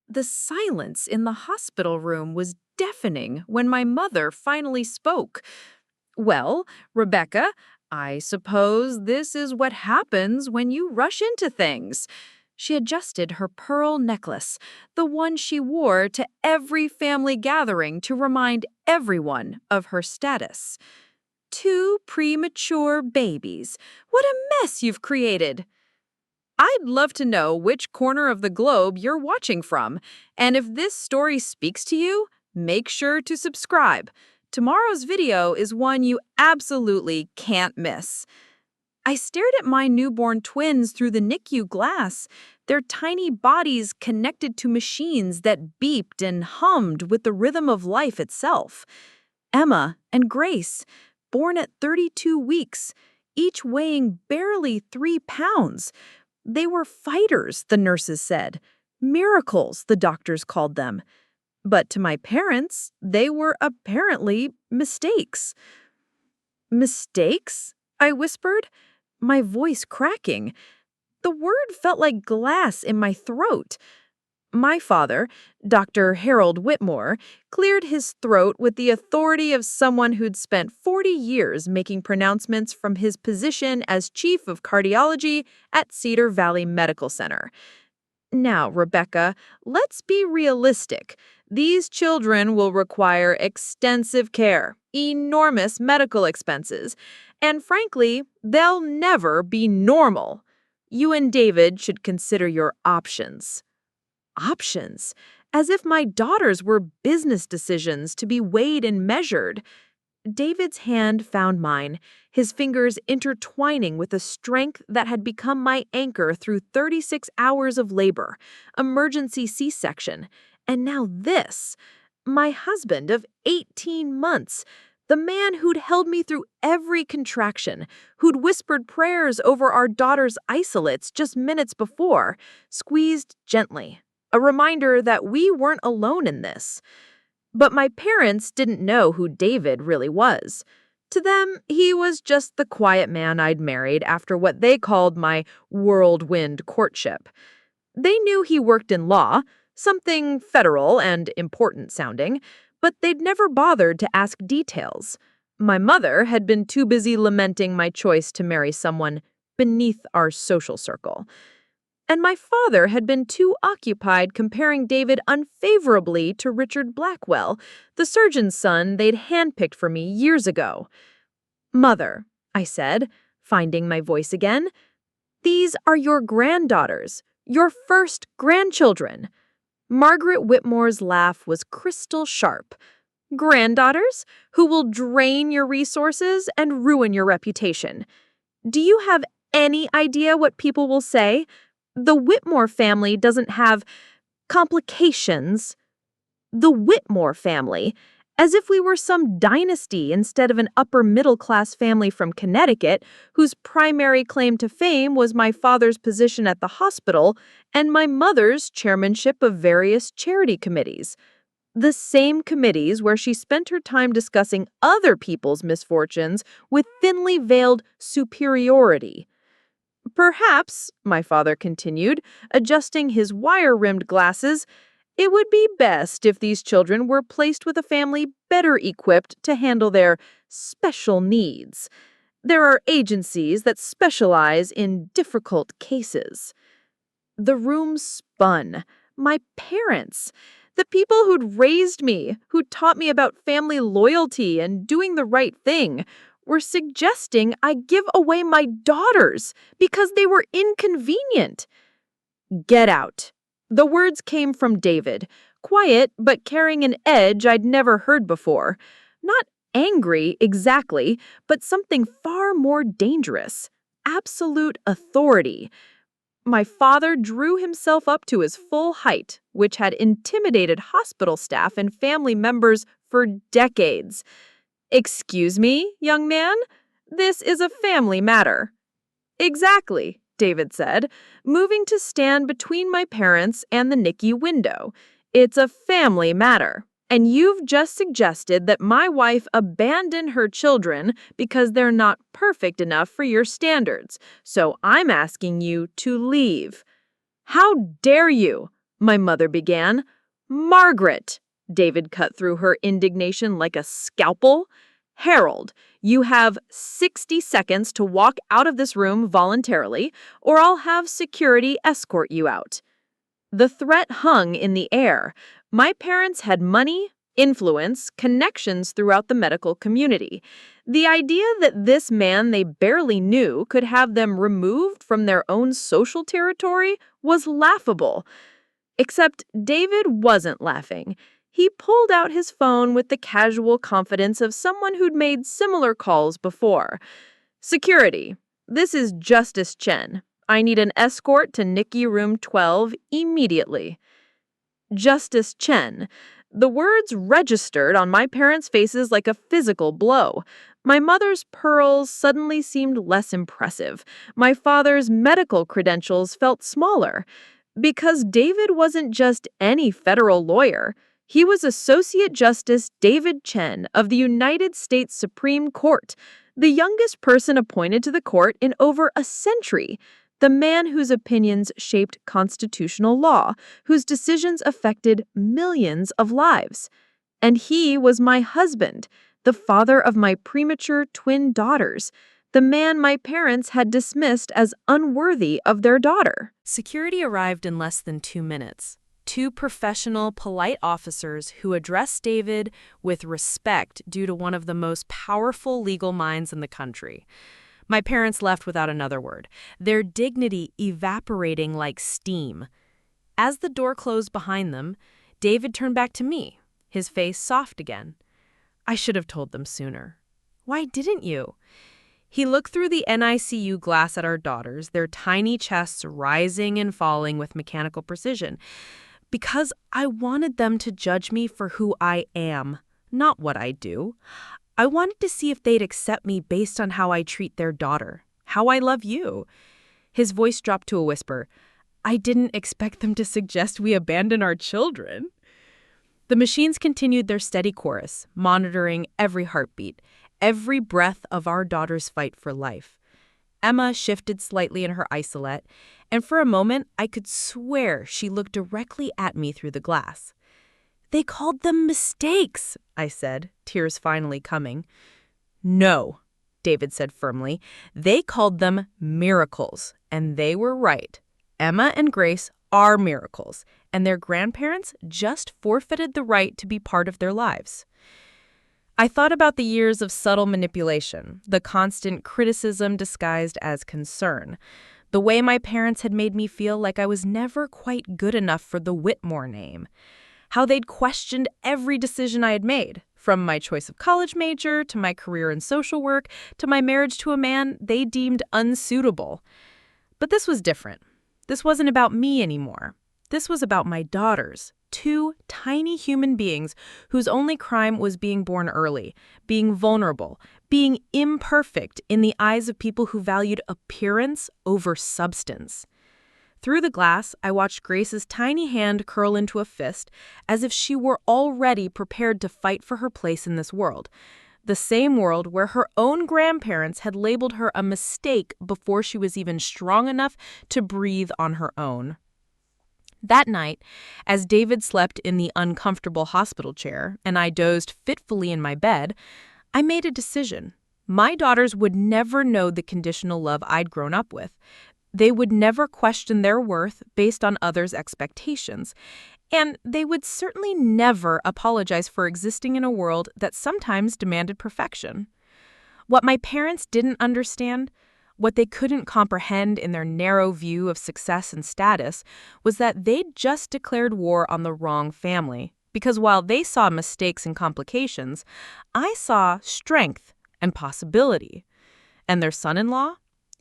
The silence in the hospital room was deafening when my mother finally spoke. Well, Rebecca, I suppose this is what happens when you rush into things. She adjusted her pearl necklace, the one she wore to every family gathering to remind everyone of her status. Two premature babies. What a mess you've created. I'd love to know which corner of the globe you're watching from, and if this story speaks to you, make sure to subscribe. Tomorrow's video is one you absolutely can't miss. I stared at my newborn twins through the NICU glass, their tiny bodies connected to machines that beeped and hummed with the rhythm of life itself. Emma and Grace, born at 32 weeks, each weighing barely 3 pounds. They were fighters, the nurses said. Miracles, the doctors called them. But to my parents, they were apparently mistakes. Mistakes? I whispered, my voice cracking. The word felt like glass in my throat. My father, Dr. Harold Whitmore, cleared his throat with the authority of someone who'd spent 40 years making pronouncements from his position as chief of cardiology at Cedar Valley Medical Center. Now, Rebecca, let's be realistic. These children will require extensive care, enormous medical expenses, and frankly, they'll never be normal. You and David should consider your options. Options? As if my daughters were business decisions to be weighed and measured. David's hand found mine, his fingers intertwining with a strength that had become my anchor through 36 hours of labor, emergency C-section, and now this. My husband of 18 months, the man who'd held me through every contraction, who'd whispered prayers over our daughter's isolates just minutes before, squeezed gently, a reminder that we weren't alone in this. But my parents didn't know who David really was. To them, he was just the quiet man I'd married after what they called my whirlwind courtship. They knew he worked in law, something federal and important sounding, but they'd never bothered to ask details. My mother had been too busy lamenting my choice to marry someone beneath our social circle. And my father had been too occupied comparing David unfavorably to Richard Blackwell, the surgeon's son they'd handpicked for me years ago. Mother, I said, finding my voice again, these are your granddaughters, your first grandchildren. Margaret Whitmore's laugh was crystal sharp. Granddaughters who will drain your resources and ruin your reputation. Do you have any idea what people will say? The Whitmore family doesn't have complications. The Whitmore family, as if we were some dynasty instead of an upper-middle-class family from Connecticut whose primary claim to fame was my father's position at the hospital and my mother's chairmanship of various charity committees. The same committees where she spent her time discussing other people's misfortunes with thinly veiled superiority. Perhaps, my father continued, adjusting his wire-rimmed glasses, it would be best if these children were placed with a family better equipped to handle their special needs. There are agencies that specialize in difficult cases. The room spun. My parents, the people who'd raised me, who'd taught me about family loyalty and doing the right thing, were suggesting I give away my daughters because they were inconvenient. Get out. The words came from David, quiet but carrying an edge I'd never heard before. Not angry, exactly, but something far more dangerous. Absolute authority. My father drew himself up to his full height, which had intimidated hospital staff and family members for decades. Excuse me, young man? This is a family matter. Exactly, David said, moving to stand between my parents and the NICU window. It's a family matter. And you've just suggested that my wife abandon her children because they're not perfect enough for your standards. So I'm asking you to leave. How dare you? my mother began. Margaret, David cut through her indignation like a scalpel. Harold, you have 60 seconds to walk out of this room voluntarily, or I'll have security escort you out. The threat hung in the air. My parents had money, influence, connections throughout the medical community. The idea that this man they barely knew could have them removed from their own social territory was laughable. Except David wasn't laughing. He pulled out his phone with the casual confidence of someone who'd made similar calls before. Security, this is Justice Chen. I need an escort to Nikki Room 12 immediately. Justice Chen. The words registered on my parents' faces like a physical blow. My mother's pearls suddenly seemed less impressive. My father's medical credentials felt smaller. Because David wasn't just any federal lawyer. He was Associate Justice David Chen of the United States Supreme Court, the youngest person appointed to the court in over a century. The man whose opinions shaped constitutional law, whose decisions affected millions of lives. And he was my husband, the father of my premature twin daughters, the man my parents had dismissed as unworthy of their daughter. Security arrived in less than 2 minutes. 2 professional, polite officers who addressed David with respect due to one of the most powerful legal minds in the country. My parents left without another word, their dignity evaporating like steam. As the door closed behind them, David turned back to me, his face soft again. I should have told them sooner. Why didn't you? He looked through the NICU glass at our daughters, their tiny chests rising and falling with mechanical precision. Because I wanted them to judge me for who I am, not what I do. I wanted to see if they'd accept me based on how I treat their daughter, how I love you. His voice dropped to a whisper. I didn't expect them to suggest we abandon our children. The machines continued their steady chorus, monitoring every heartbeat, every breath of our daughter's fight for life. Emma shifted slightly in her isolette, and for a moment I could swear she looked directly at me through the glass. They called them mistakes, I said, tears finally coming. No, David said firmly. They called them miracles, and they were right. Emma and Grace are miracles, and their grandparents just forfeited the right to be part of their lives. I thought about the years of subtle manipulation, the constant criticism disguised as concern, the way my parents had made me feel like I was never quite good enough for the Whitmore name, how they'd questioned every decision I had made, from my choice of college major to my career in social work to my marriage to a man they deemed unsuitable. But this was different. This wasn't about me anymore. This was about my daughters, 2 tiny human beings whose only crime was being born early, being vulnerable, being imperfect in the eyes of people who valued appearance over substance. Through the glass, I watched Grace's tiny hand curl into a fist, as if she were already prepared to fight for her place in this world, the same world where her own grandparents had labeled her a mistake before she was even strong enough to breathe on her own. That night, as David slept in the uncomfortable hospital chair and I dozed fitfully in my bed, I made a decision. My daughters would never know the conditional love I'd grown up with. They would never question their worth based on others' expectations. And they would certainly never apologize for existing in a world that sometimes demanded perfection. What my parents didn't understand, what they couldn't comprehend in their narrow view of success and status, was that they'd just declared war on the wrong family. Because while they saw mistakes and complications, I saw strength and possibility. And their son-in-law?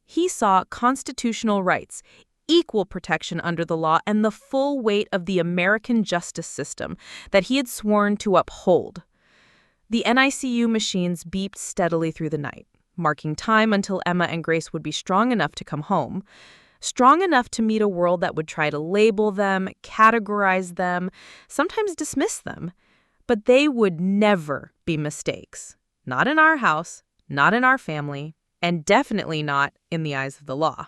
He saw constitutional rights, equal protection under the law, and the full weight of the American justice system that he had sworn to uphold. The NICU machines beeped steadily through the night, marking time until Emma and Grace would be strong enough to come home, strong enough to meet a world that would try to label them, categorize them, sometimes dismiss them. But they would never be mistakes. Not in our house, not in our family, and definitely not in the eyes of the law.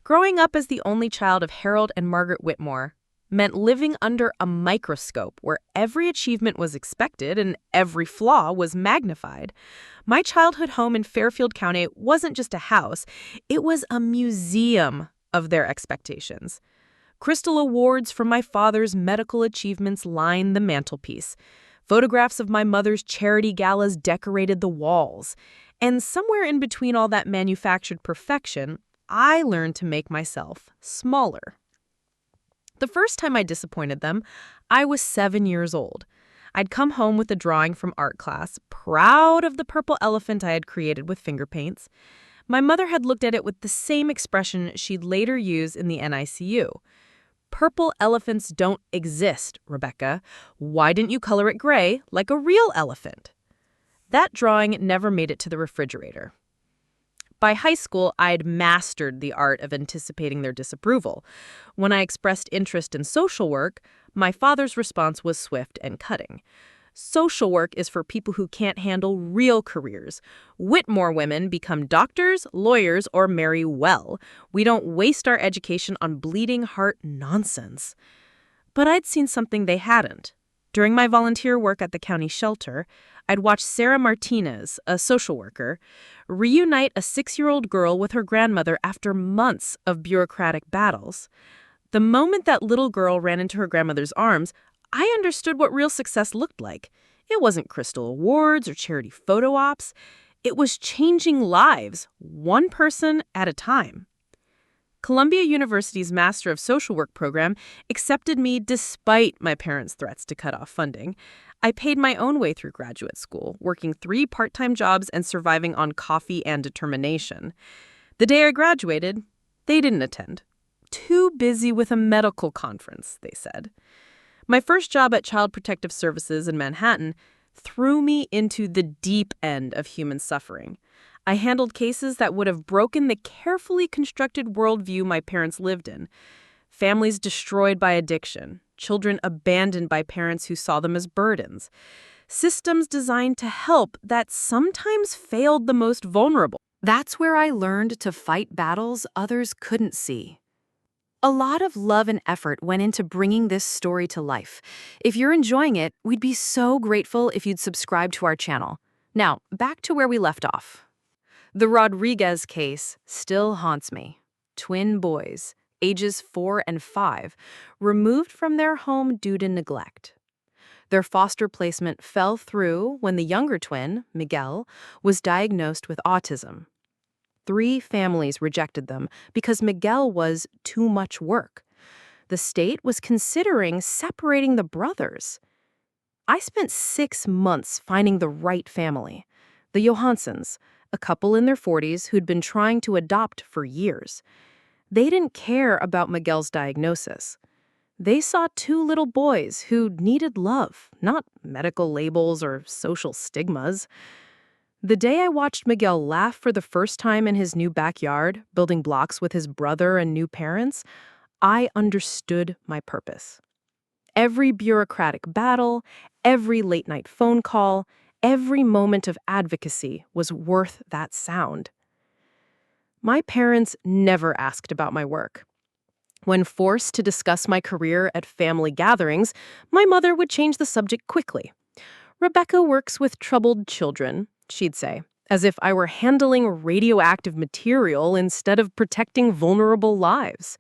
Growing up as the only child of Harold and Margaret Whitmore, meant living under a microscope where every achievement was expected and every flaw was magnified. My childhood home in Fairfield County wasn't just a house, it was a museum of their expectations. Crystal awards for my father's medical achievements lined the mantelpiece. Photographs of my mother's charity galas decorated the walls. And somewhere in between all that manufactured perfection, I learned to make myself smaller. The first time I disappointed them, I was 7 years old. I'd come home with a drawing from art class, proud of the purple elephant I had created with finger paints. My mother had looked at it with the same expression she'd later use in the NICU. Purple elephants don't exist, Rebecca. Why didn't you color it gray like a real elephant? That drawing never made it to the refrigerator. By high school, I'd mastered the art of anticipating their disapproval. When I expressed interest in social work, my father's response was swift and cutting. Social work is for people who can't handle real careers. Whitmore women become doctors, lawyers, or marry well. We don't waste our education on bleeding heart nonsense. But I'd seen something they hadn't. During my volunteer work at the county shelter, I'd watched Sarah Martinez, a social worker, reunite a 6-year-old girl with her grandmother after months of bureaucratic battles. The moment that little girl ran into her grandmother's arms, I understood what real success looked like. It wasn't Crystal Awards or charity photo ops. It was changing lives, one person at a time. Columbia University's Master of Social Work program accepted me despite my parents' threats to cut off funding. I paid my own way through graduate school, working 3 part-time jobs and surviving on coffee and determination. The day I graduated, they didn't attend. Too busy with a medical conference, they said. My first job at Child Protective Services in Manhattan threw me into the deep end of human suffering. I handled cases that would have broken the carefully constructed worldview my parents lived in. Families destroyed by addiction, children abandoned by parents who saw them as burdens. Systems designed to help that sometimes failed the most vulnerable. That's where I learned to fight battles others couldn't see. A lot of love and effort went into bringing this story to life. If you're enjoying it, we'd be so grateful if you'd subscribe to our channel. Now, back to where we left off. The Rodriguez case still haunts me. Twin boys, ages 4 and 5, removed from their home due to neglect. Their foster placement fell through when the younger twin, Miguel, was diagnosed with autism. 3 families rejected them because Miguel was too much work. The state was considering separating the brothers. I spent 6 months finding the right family, the Johanssons, a couple in their 40s who'd been trying to adopt for years. They didn't care about Miguel's diagnosis. They saw 2 little boys who needed love, not medical labels or social stigmas. The day I watched Miguel laugh for the first time in his new backyard, building blocks with his brother and new parents, I understood my purpose. Every bureaucratic battle, every late-night phone call, every moment of advocacy was worth that sound. My parents never asked about my work. When forced to discuss my career at family gatherings, my mother would change the subject quickly. "Rebecca works with troubled children," she'd say, as if I were handling radioactive material instead of protecting vulnerable lives.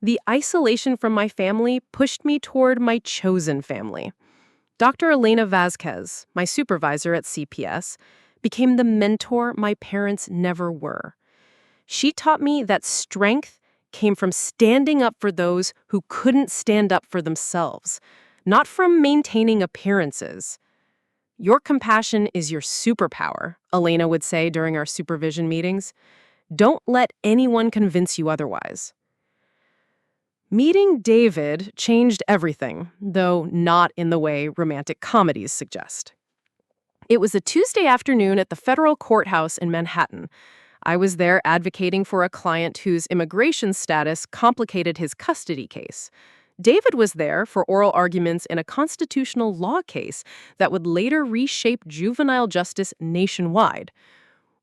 The isolation from my family pushed me toward my chosen family. Dr. Elena Vazquez, my supervisor at CPS, became the mentor my parents never were. She taught me that strength came from standing up for those who couldn't stand up for themselves, not from maintaining appearances. "Your compassion is your superpower," Elena would say during our supervision meetings. "Don't let anyone convince you otherwise." Meeting David changed everything, though not in the way romantic comedies suggest. It was a Tuesday afternoon at the federal courthouse in Manhattan. I was there advocating for a client whose immigration status complicated his custody case. David was there for oral arguments in a constitutional law case that would later reshape juvenile justice nationwide.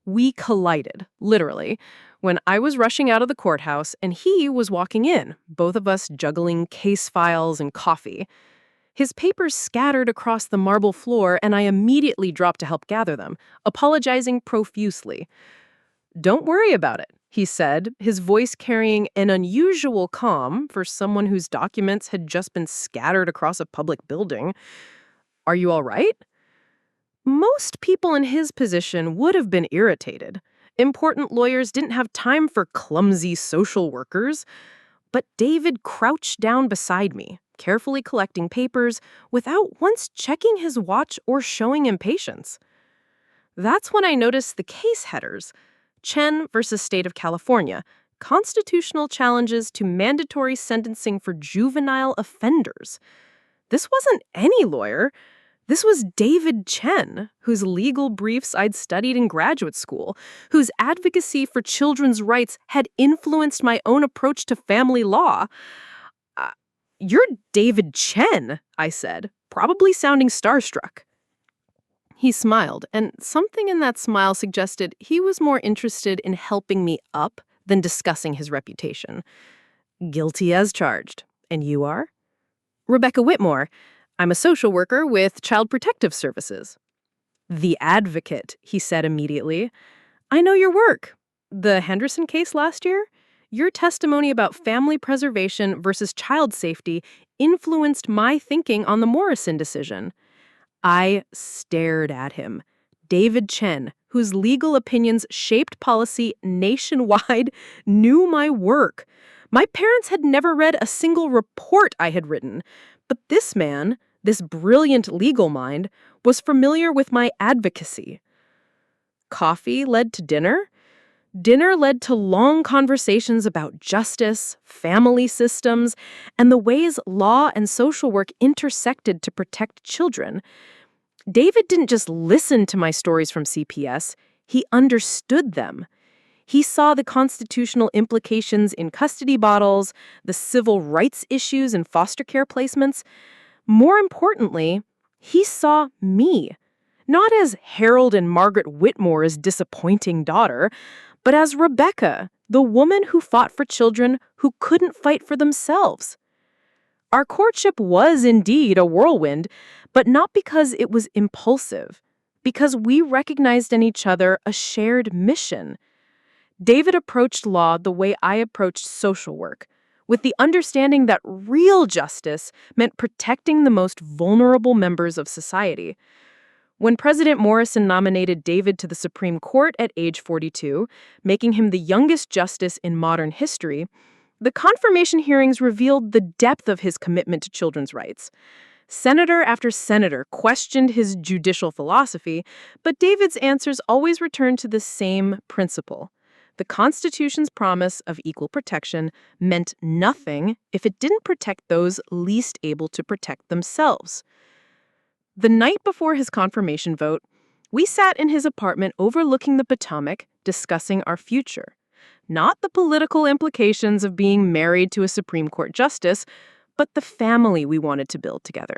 We collided, literally, when I was rushing out of the courthouse and he was walking in, both of us juggling case files and coffee. His papers scattered across the marble floor, and I immediately dropped to help gather them, apologizing profusely. "Don't worry about it," he said, his voice carrying an unusual calm for someone whose documents had just been scattered across a public building. "Are you all right?" Most people in his position would have been irritated. Important lawyers didn't have time for clumsy social workers. But David crouched down beside me, carefully collecting papers without once checking his watch or showing impatience. That's when I noticed the case headers. Chen versus State of California. Constitutional challenges to mandatory sentencing for juvenile offenders. This wasn't any lawyer. This was David Chen, whose legal briefs I'd studied in graduate school, whose advocacy for children's rights had influenced my own approach to family law. Uh, "You're David Chen," I said, probably sounding starstruck. He smiled, and something in that smile suggested he was more interested in helping me up than discussing his reputation. "Guilty as charged. And you are?" "Rebecca Whitmore. I'm a social worker with Child Protective Services." "The advocate," he said immediately. "I know your work. The Henderson case last year? Your testimony about family preservation versus child safety influenced my thinking on the Morrison decision." I stared at him. David Chen, whose legal opinions shaped policy nationwide, knew my work. My parents had never read a single report I had written. But this man, this brilliant legal mind, was familiar with my advocacy. Coffee led to dinner. Dinner led to long conversations about justice, family systems, and the ways law and social work intersected to protect children. David didn't just listen to my stories from CPS, he understood them. He saw the constitutional implications in custody battles, the civil rights issues in foster care placements. More importantly, he saw me, not as Harold and Margaret Whitmore's disappointing daughter, but as Rebecca, the woman who fought for children who couldn't fight for themselves. Our courtship was indeed a whirlwind, but not because it was impulsive, because we recognized in each other a shared mission. David approached law the way I approached social work, with the understanding that real justice meant protecting the most vulnerable members of society. When President Morrison nominated David to the Supreme Court at age 42, making him the youngest justice in modern history, the confirmation hearings revealed the depth of his commitment to children's rights. Senator after senator questioned his judicial philosophy, but David's answers always returned to the same principle. The Constitution's promise of equal protection meant nothing if it didn't protect those least able to protect themselves. The night before his confirmation vote, we sat in his apartment overlooking the Potomac, discussing our future. Not the political implications of being married to a Supreme Court justice, but the family we wanted to build together.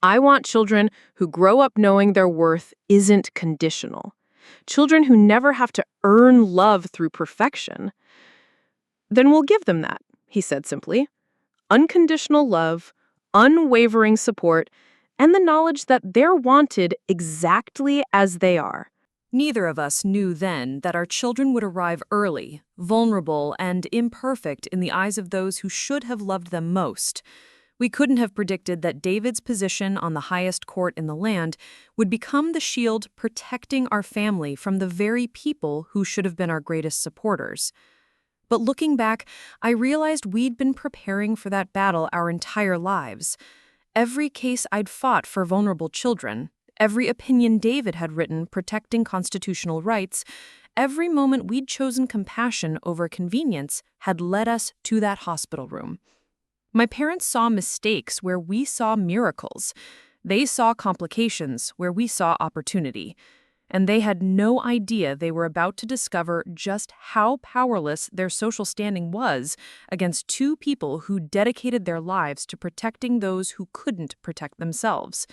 I want children who grow up knowing their worth isn't conditional. Children who never have to earn love through perfection. "Then we'll give them that," he said simply. "Unconditional love, unwavering support, and the knowledge that they're wanted exactly as they are." Neither of us knew then that our children would arrive early, vulnerable, and imperfect in the eyes of those who should have loved them most. We couldn't have predicted that David's position on the highest court in the land would become the shield protecting our family from the very people who should have been our greatest supporters. But looking back, I realized we'd been preparing for that battle our entire lives. Every case I'd fought for vulnerable children, every opinion David had written protecting constitutional rights, every moment we'd chosen compassion over convenience had led us to that hospital room. My parents saw mistakes where we saw miracles. They saw complications where we saw opportunity. And they had no idea they were about to discover just how powerless their social standing was against two people who dedicated their lives to protecting those who couldn't protect themselves.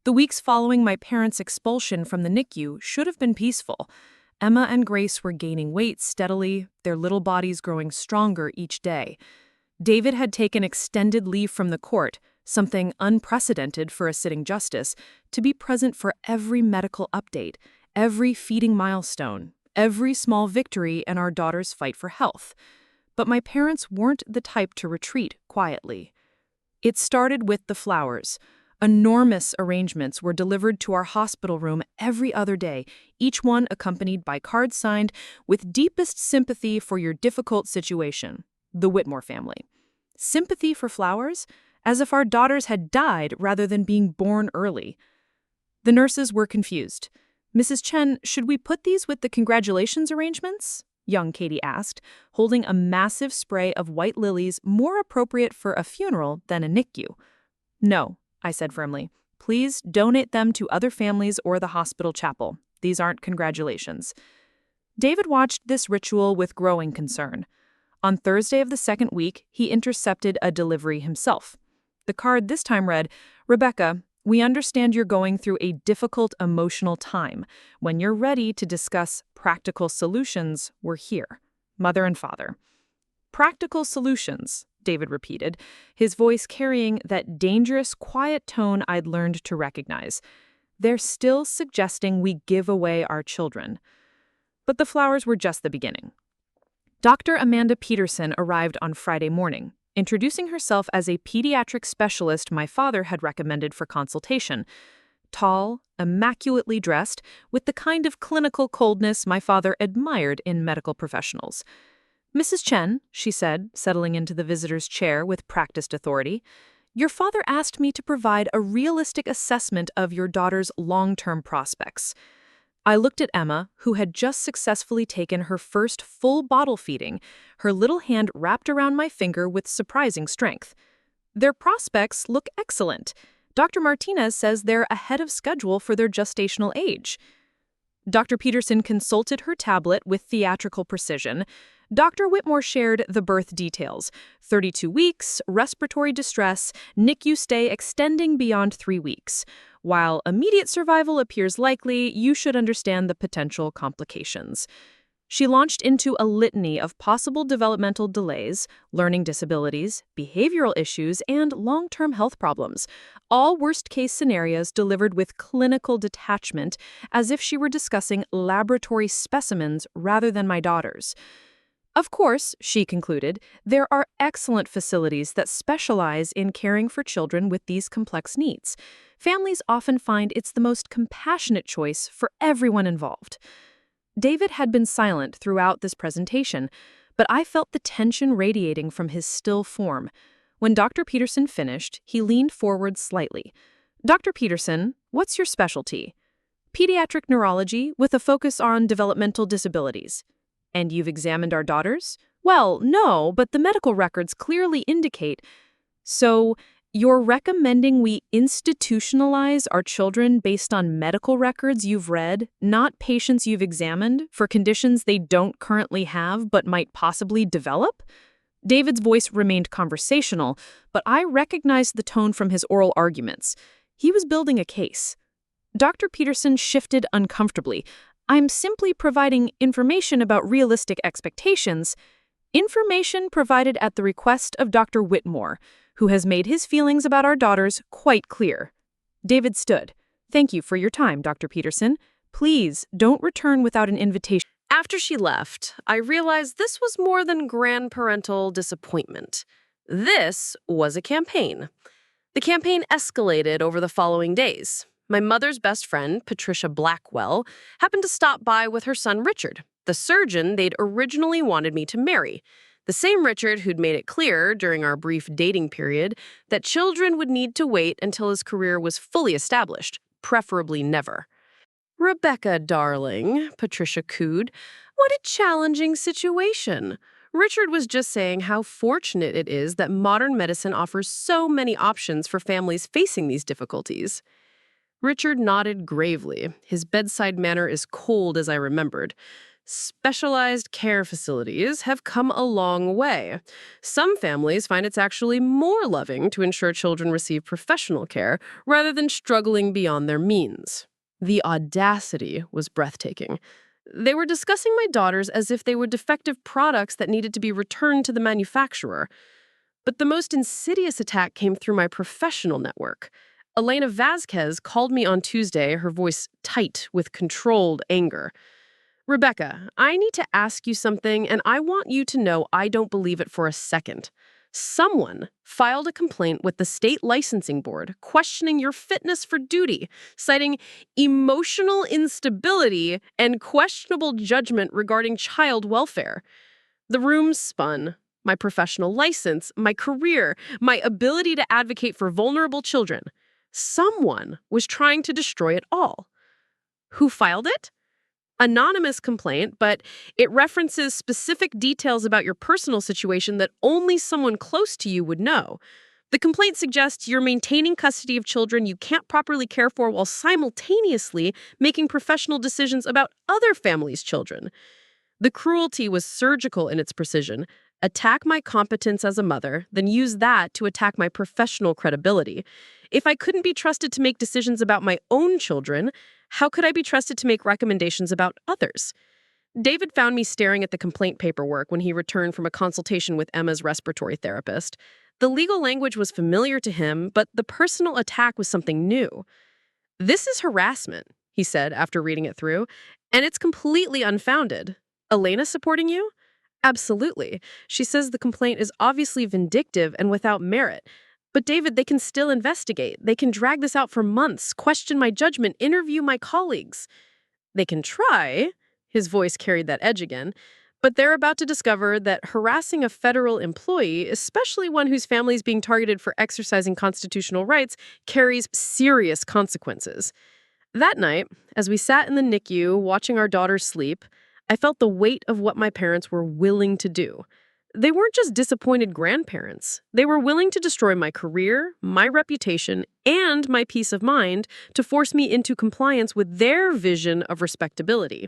The weeks following my parents' expulsion from the NICU should have been peaceful. Emma and Grace were gaining weight steadily, their little bodies growing stronger each day. David had taken extended leave from the court, something unprecedented for a sitting justice, to be present for every medical update, every feeding milestone, every small victory in our daughter's fight for health. But my parents weren't the type to retreat quietly. It started with the flowers. Enormous arrangements were delivered to our hospital room every other day, each one accompanied by cards signed with deepest sympathy for your difficult situation, the Whitmore family. Sympathy for flowers? As if our daughters had died rather than being born early. The nurses were confused. "Mrs. Chen, should we put these with the congratulations arrangements?" young Katie asked, holding a massive spray of white lilies more appropriate for a funeral than a NICU. "No," I said firmly. "Please donate them to other families or the hospital chapel. These aren't congratulations." David watched this ritual with growing concern. On Thursday of the second week, he intercepted a delivery himself. The card this time read, "Rebecca, we understand you're going through a difficult emotional time. When you're ready to discuss practical solutions, we're here. Mother and father." "Practical solutions," David repeated, his voice carrying that dangerous, quiet tone I'd learned to recognize. "They're still suggesting we give away our children." But the flowers were just the beginning. Dr. Amanda Peterson arrived on Friday morning, introducing herself as a pediatric specialist my father had recommended for consultation. Tall, immaculately dressed, with the kind of clinical coldness my father admired in medical professionals. "Mrs. Chen," she said, settling into the visitor's chair with practiced authority, "your father asked me to provide a realistic assessment of your daughter's long-term prospects." I looked at Emma, who had just successfully taken her first full bottle feeding, her little hand wrapped around my finger with surprising strength. "Their prospects look excellent. Dr. Martinez says they're ahead of schedule for their gestational age." Dr. Peterson consulted her tablet with theatrical precision. Dr. Whitmore shared the birth details: 32 weeks, respiratory distress, NICU stay extending beyond 3 weeks. While immediate survival appears likely, you should understand the potential complications. She launched into a litany of possible developmental delays, learning disabilities, behavioral issues, and long-term health problems, all worst-case scenarios delivered with clinical detachment, as if she were discussing laboratory specimens rather than my daughters. "Of course," she concluded, "there are excellent facilities that specialize in caring for children with these complex needs. Families often find it's the most compassionate choice for everyone involved." David had been silent throughout this presentation, but I felt the tension radiating from his still form. When Dr. Peterson finished, he leaned forward slightly. "Dr. Peterson, what's your specialty?" "Pediatric neurology with a focus on developmental disabilities." "And you've examined our daughters?" "Well, no, but the medical records clearly indicate." "So, you're recommending we institutionalize our children based on medical records you've read, not patients you've examined, for conditions they don't currently have but might possibly develop?" David's voice remained conversational, but I recognized the tone from his oral arguments. He was building a case. Dr. Peterson shifted uncomfortably. "I'm simply providing information about realistic expectations." "Information provided at the request of Dr. Whitmore, who has made his feelings about our daughters quite clear." David stood. "Thank you for your time, Dr. Peterson. Please don't return without an invitation." After she left, I realized this was more than grandparental disappointment. This was a campaign. The campaign escalated over the following days. My mother's best friend, Patricia Blackwell, happened to stop by with her son Richard, the surgeon they'd originally wanted me to marry. The same Richard who'd made it clear during our brief dating period that children would need to wait until his career was fully established, preferably never. "Rebecca, darling," Patricia cooed, "what a challenging situation. Richard was just saying how fortunate it is that modern medicine offers so many options for families facing these difficulties." Richard nodded gravely, his bedside manner as cold as I remembered. Specialized care facilities have come a long way. Some families find it's actually more loving to ensure children receive professional care rather than struggling beyond their means. The audacity was breathtaking. They were discussing my daughters as if they were defective products that needed to be returned to the manufacturer. But the most insidious attack came through my professional network. Elena Vasquez called me on Tuesday, her voice tight with controlled anger. Rebecca, I need to ask you something, and I want you to know I don't believe it for a second. Someone filed a complaint with the state licensing board questioning your fitness for duty, citing emotional instability and questionable judgment regarding child welfare. The room spun. My professional license, my career, my ability to advocate for vulnerable children. Someone was trying to destroy it all. Who filed it? Anonymous complaint, but it references specific details about your personal situation that only someone close to you would know. The complaint suggests you're maintaining custody of children you can't properly care for while simultaneously making professional decisions about other families' children. The cruelty was surgical in its precision. Attack my competence as a mother, then use that to attack my professional credibility. If I couldn't be trusted to make decisions about my own children, how could I be trusted to make recommendations about others? David found me staring at the complaint paperwork when he returned from a consultation with Emma's respiratory therapist. The legal language was familiar to him, but the personal attack was something new. "This is harassment," he said after reading it through, "and it's completely unfounded. Elena supporting you?" "Absolutely. She says the complaint is obviously vindictive and without merit. But David, they can still investigate. They can drag this out for months, question my judgment, interview my colleagues. They can try," his voice carried that edge again, "but they're about to discover that harassing a federal employee, especially one whose family is being targeted for exercising constitutional rights, carries serious consequences." That night, as we sat in the NICU watching our daughters sleep, I felt the weight of what my parents were willing to do. They weren't just disappointed grandparents. They were willing to destroy my career, my reputation, and my peace of mind to force me into compliance with their vision of respectability.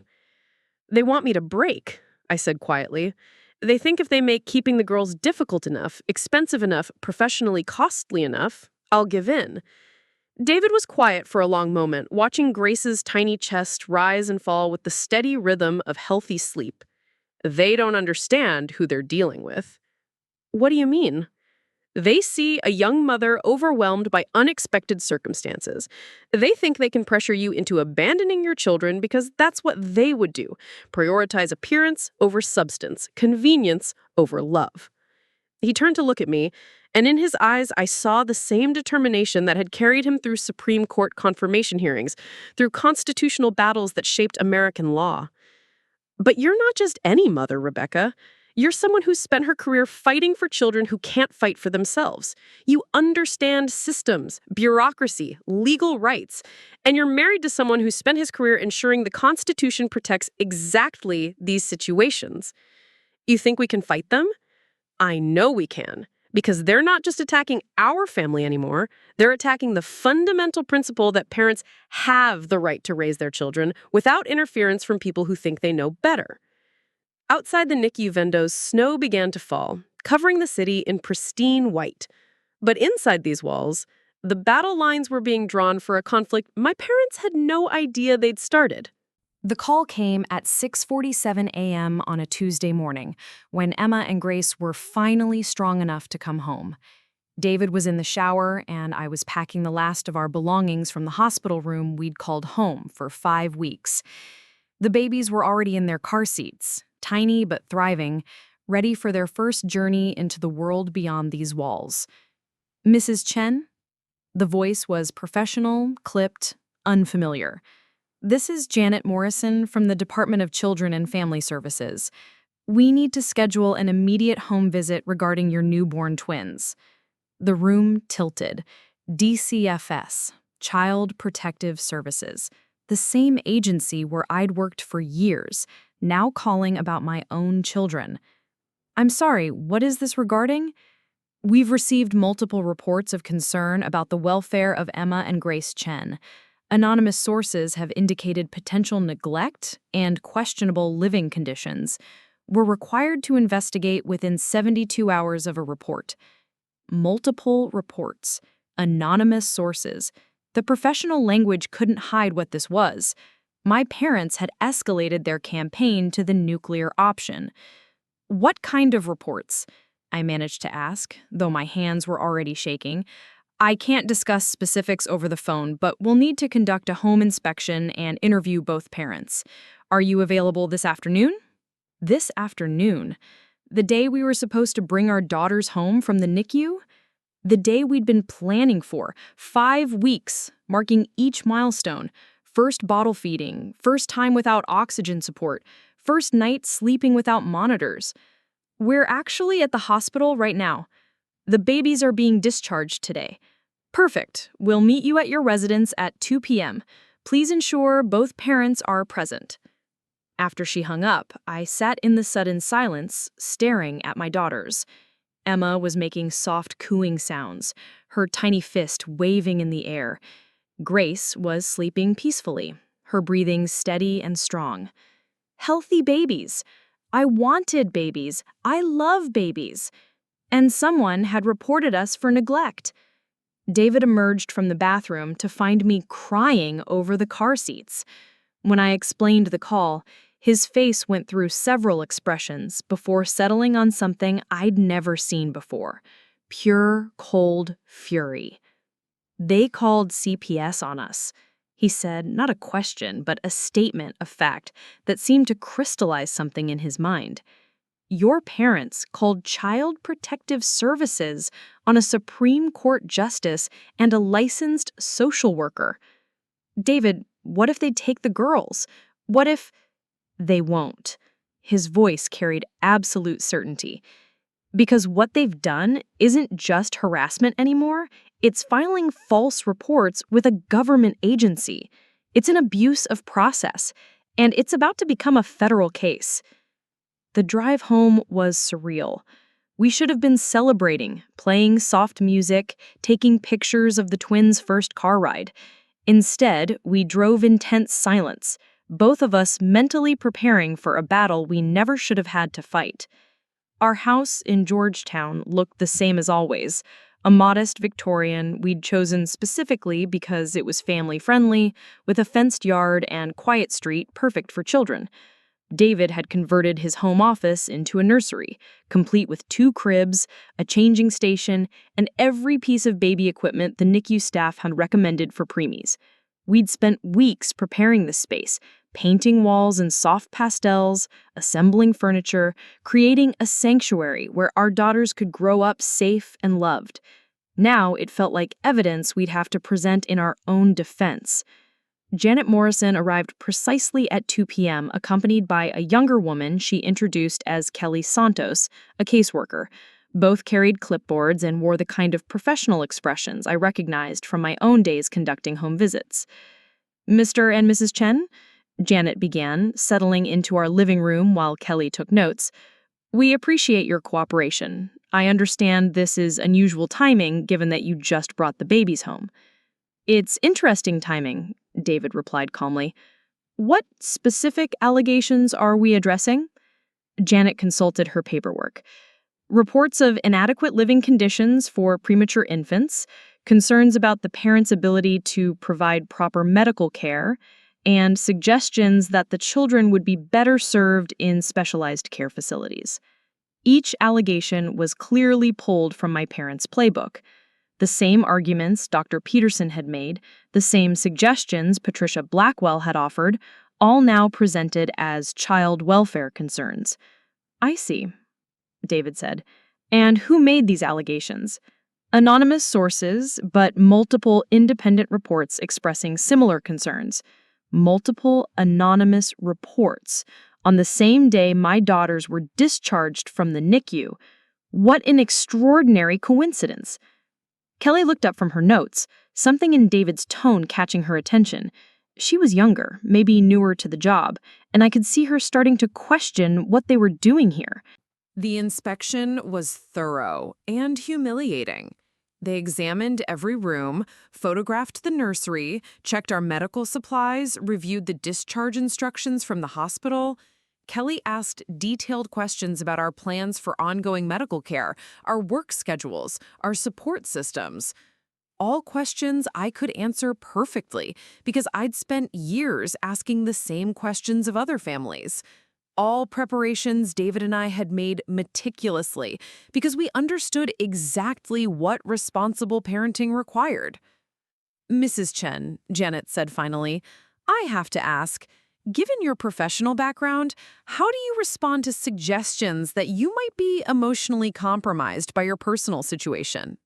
"They want me to break," I said quietly. "They think if they make keeping the girls difficult enough, expensive enough, professionally costly enough, I'll give in." David was quiet for a long moment, watching Grace's tiny chest rise and fall with the steady rhythm of healthy sleep. "They don't understand who they're dealing with." "What do you mean?" "They see a young mother overwhelmed by unexpected circumstances. They think they can pressure you into abandoning your children because that's what they would do. Prioritize appearance over substance, convenience over love." He turned to look at me, and in his eyes I saw the same determination that had carried him through Supreme Court confirmation hearings, through constitutional battles that shaped American law. "But you're not just any mother, Rebecca. You're someone who's spent her career fighting for children who can't fight for themselves. You understand systems, bureaucracy, legal rights, and you're married to someone who spent his career ensuring the Constitution protects exactly these situations. You think we can fight them? I know we can, because they're not just attacking our family anymore. They're attacking the fundamental principle that parents have the right to raise their children without interference from people who think they know better." Outside the NICU windows, snow began to fall, covering the city in pristine white. But inside these walls, the battle lines were being drawn for a conflict my parents had no idea they'd started. The call came at 6:47 a.m. on a Tuesday morning, when Emma and Grace were finally strong enough to come home. David was in the shower, and I was packing the last of our belongings from the hospital room we'd called home for 5 weeks. The babies were already in their car seats, tiny but thriving, ready for their first journey into the world beyond these walls. "Mrs. Chen?" The voice was professional, clipped, unfamiliar. "This is Janet Morrison from the Department of Children and Family Services. We need to schedule an immediate home visit regarding your newborn twins." The room tilted. DCFS, Child Protective Services, the same agency where I'd worked for years, now calling about my own children. "I'm sorry, what is this regarding?" "We've received multiple reports of concern about the welfare of Emma and Grace Chen. Anonymous sources have indicated potential neglect and questionable living conditions. We're required to investigate within 72 hours of a report. Multiple reports, anonymous sources. The professional language couldn't hide what this was. My parents had escalated their campaign to the nuclear option. What kind of reports? I managed to ask, though my hands were already shaking. I can't discuss specifics over the phone, but we'll need to conduct a home inspection and interview both parents. Are you available this afternoon? This afternoon? The day we were supposed to bring our daughters home from the NICU? The day we'd been planning for, 5 weeks, marking each milestone. First bottle feeding, first time without oxygen support, first night sleeping without monitors. We're actually at the hospital right now. The babies are being discharged today. Perfect. We'll meet you at your residence at 2 p.m. Please ensure both parents are present. After she hung up, I sat in the sudden silence, staring at my daughters. Emma was making soft cooing sounds, her tiny fist waving in the air. Grace was sleeping peacefully, her breathing steady and strong. Healthy babies. I wanted babies. I love babies. And someone had reported us for neglect. David emerged from the bathroom to find me crying over the car seats. When I explained the call, his face went through several expressions before settling on something I'd never seen before. Pure, cold fury. They called CPS on us. He said, not a question, but a statement of fact that seemed to crystallize something in his mind. Your parents called Child Protective Services on a Supreme Court justice and a licensed social worker. David, what if they take the girls? What if... They won't. His voice carried absolute certainty. Because what they've done isn't just harassment anymore, it's filing false reports with a government agency. It's an abuse of process, and it's about to become a federal case. The drive home was surreal. We should have been celebrating, playing soft music, taking pictures of the twins' first car ride. Instead, we drove in tense silence, both of us mentally preparing for a battle we never should have had to fight. Our house in Georgetown looked the same as always, a modest Victorian we'd chosen specifically because it was family-friendly, with a fenced yard and quiet street perfect for children. David had converted his home office into a nursery, complete with 2 cribs, a changing station, and every piece of baby equipment the NICU staff had recommended for preemies. We'd spent weeks preparing this space, painting walls in soft pastels, assembling furniture, creating a sanctuary where our daughters could grow up safe and loved. Now it felt like evidence we'd have to present in our own defense. Janet Morrison arrived precisely at 2 p.m., accompanied by a younger woman she introduced as Kelly Santos, a caseworker. Both carried clipboards and wore the kind of professional expressions I recognized from my own days conducting home visits. Mr. and Mrs. Chen? Janet began, settling into our living room while Kelly took notes. We appreciate your cooperation. I understand this is unusual timing given that you just brought the babies home. It's interesting timing, David replied calmly. What specific allegations are we addressing? Janet consulted her paperwork. Reports of inadequate living conditions for premature infants, concerns about the parents' ability to provide proper medical care, and suggestions that the children would be better served in specialized care facilities. Each allegation was clearly pulled from my parents' playbook. The same arguments Dr. Peterson had made, the same suggestions Patricia Blackwell had offered, all now presented as child welfare concerns. I see, David said. And who made these allegations? Anonymous sources, but multiple independent reports expressing similar concerns. Multiple anonymous reports on the same day my daughters were discharged from the NICU. What an extraordinary coincidence. Kelly looked up from her notes, something in David's tone catching her attention. She was younger, maybe newer to the job, and I could see her starting to question what they were doing here. The inspection was thorough and humiliating. They examined every room, photographed the nursery, checked our medical supplies, reviewed the discharge instructions from the hospital. Kelly asked detailed questions about our plans for ongoing medical care, our work schedules, our support systems. All questions I could answer perfectly because I'd spent years asking the same questions of other families. All preparations David and I had made meticulously because we understood exactly what responsible parenting required. Mrs. Chen, Janet said finally, I have to ask, given your professional background, how do you respond to suggestions that you might be emotionally compromised by your personal situation?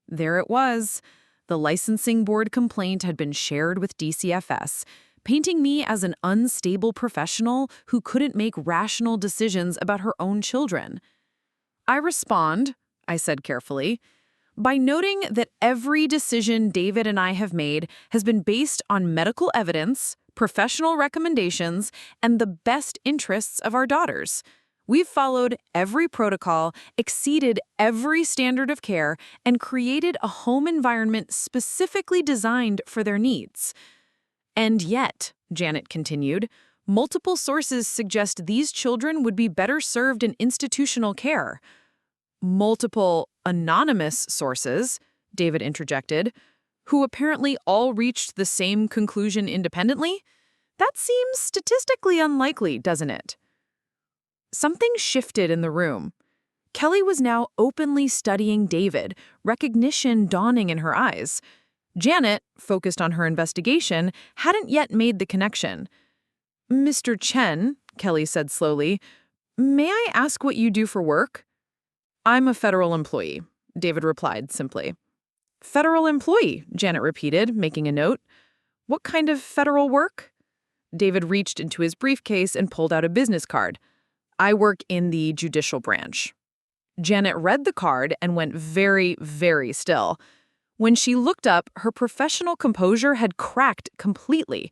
There it was. The licensing board complaint had been shared with DCFS, painting me as an unstable professional who couldn't make rational decisions about her own children. I respond, I said carefully, by noting that every decision David and I have made has been based on medical evidence, professional recommendations, and the best interests of our daughters. We've followed every protocol, exceeded every standard of care, and created a home environment specifically designed for their needs. And yet, Janet continued, multiple sources suggest these children would be better served in institutional care. Multiple anonymous sources, David interjected, who apparently all reached the same conclusion independently? That seems statistically unlikely, doesn't it? Something shifted in the room. Kelly was now openly studying David, recognition dawning in her eyes. Janet, focused on her investigation, hadn't yet made the connection. Mr. Chen, Kelly said slowly, may I ask what you do for work? I'm a federal employee, David replied simply. Federal employee, Janet repeated, making a note. What kind of federal work? David reached into his briefcase and pulled out a business card. I work in the judicial branch. Janet read the card and went very, very still. When she looked up, her professional composure had cracked completely.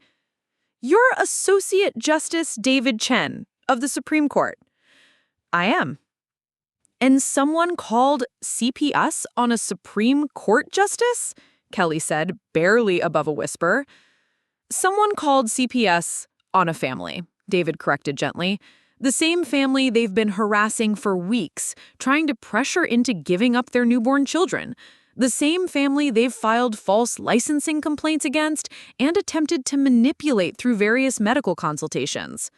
You're Associate Justice David Chen of the Supreme Court. I am. And someone called CPS on a Supreme Court justice? Kelly said, barely above a whisper. Someone called CPS on a family, David corrected gently. The same family they've been harassing for weeks, trying to pressure into giving up their newborn children. The same family they've filed false licensing complaints against and attempted to manipulate through various medical consultations.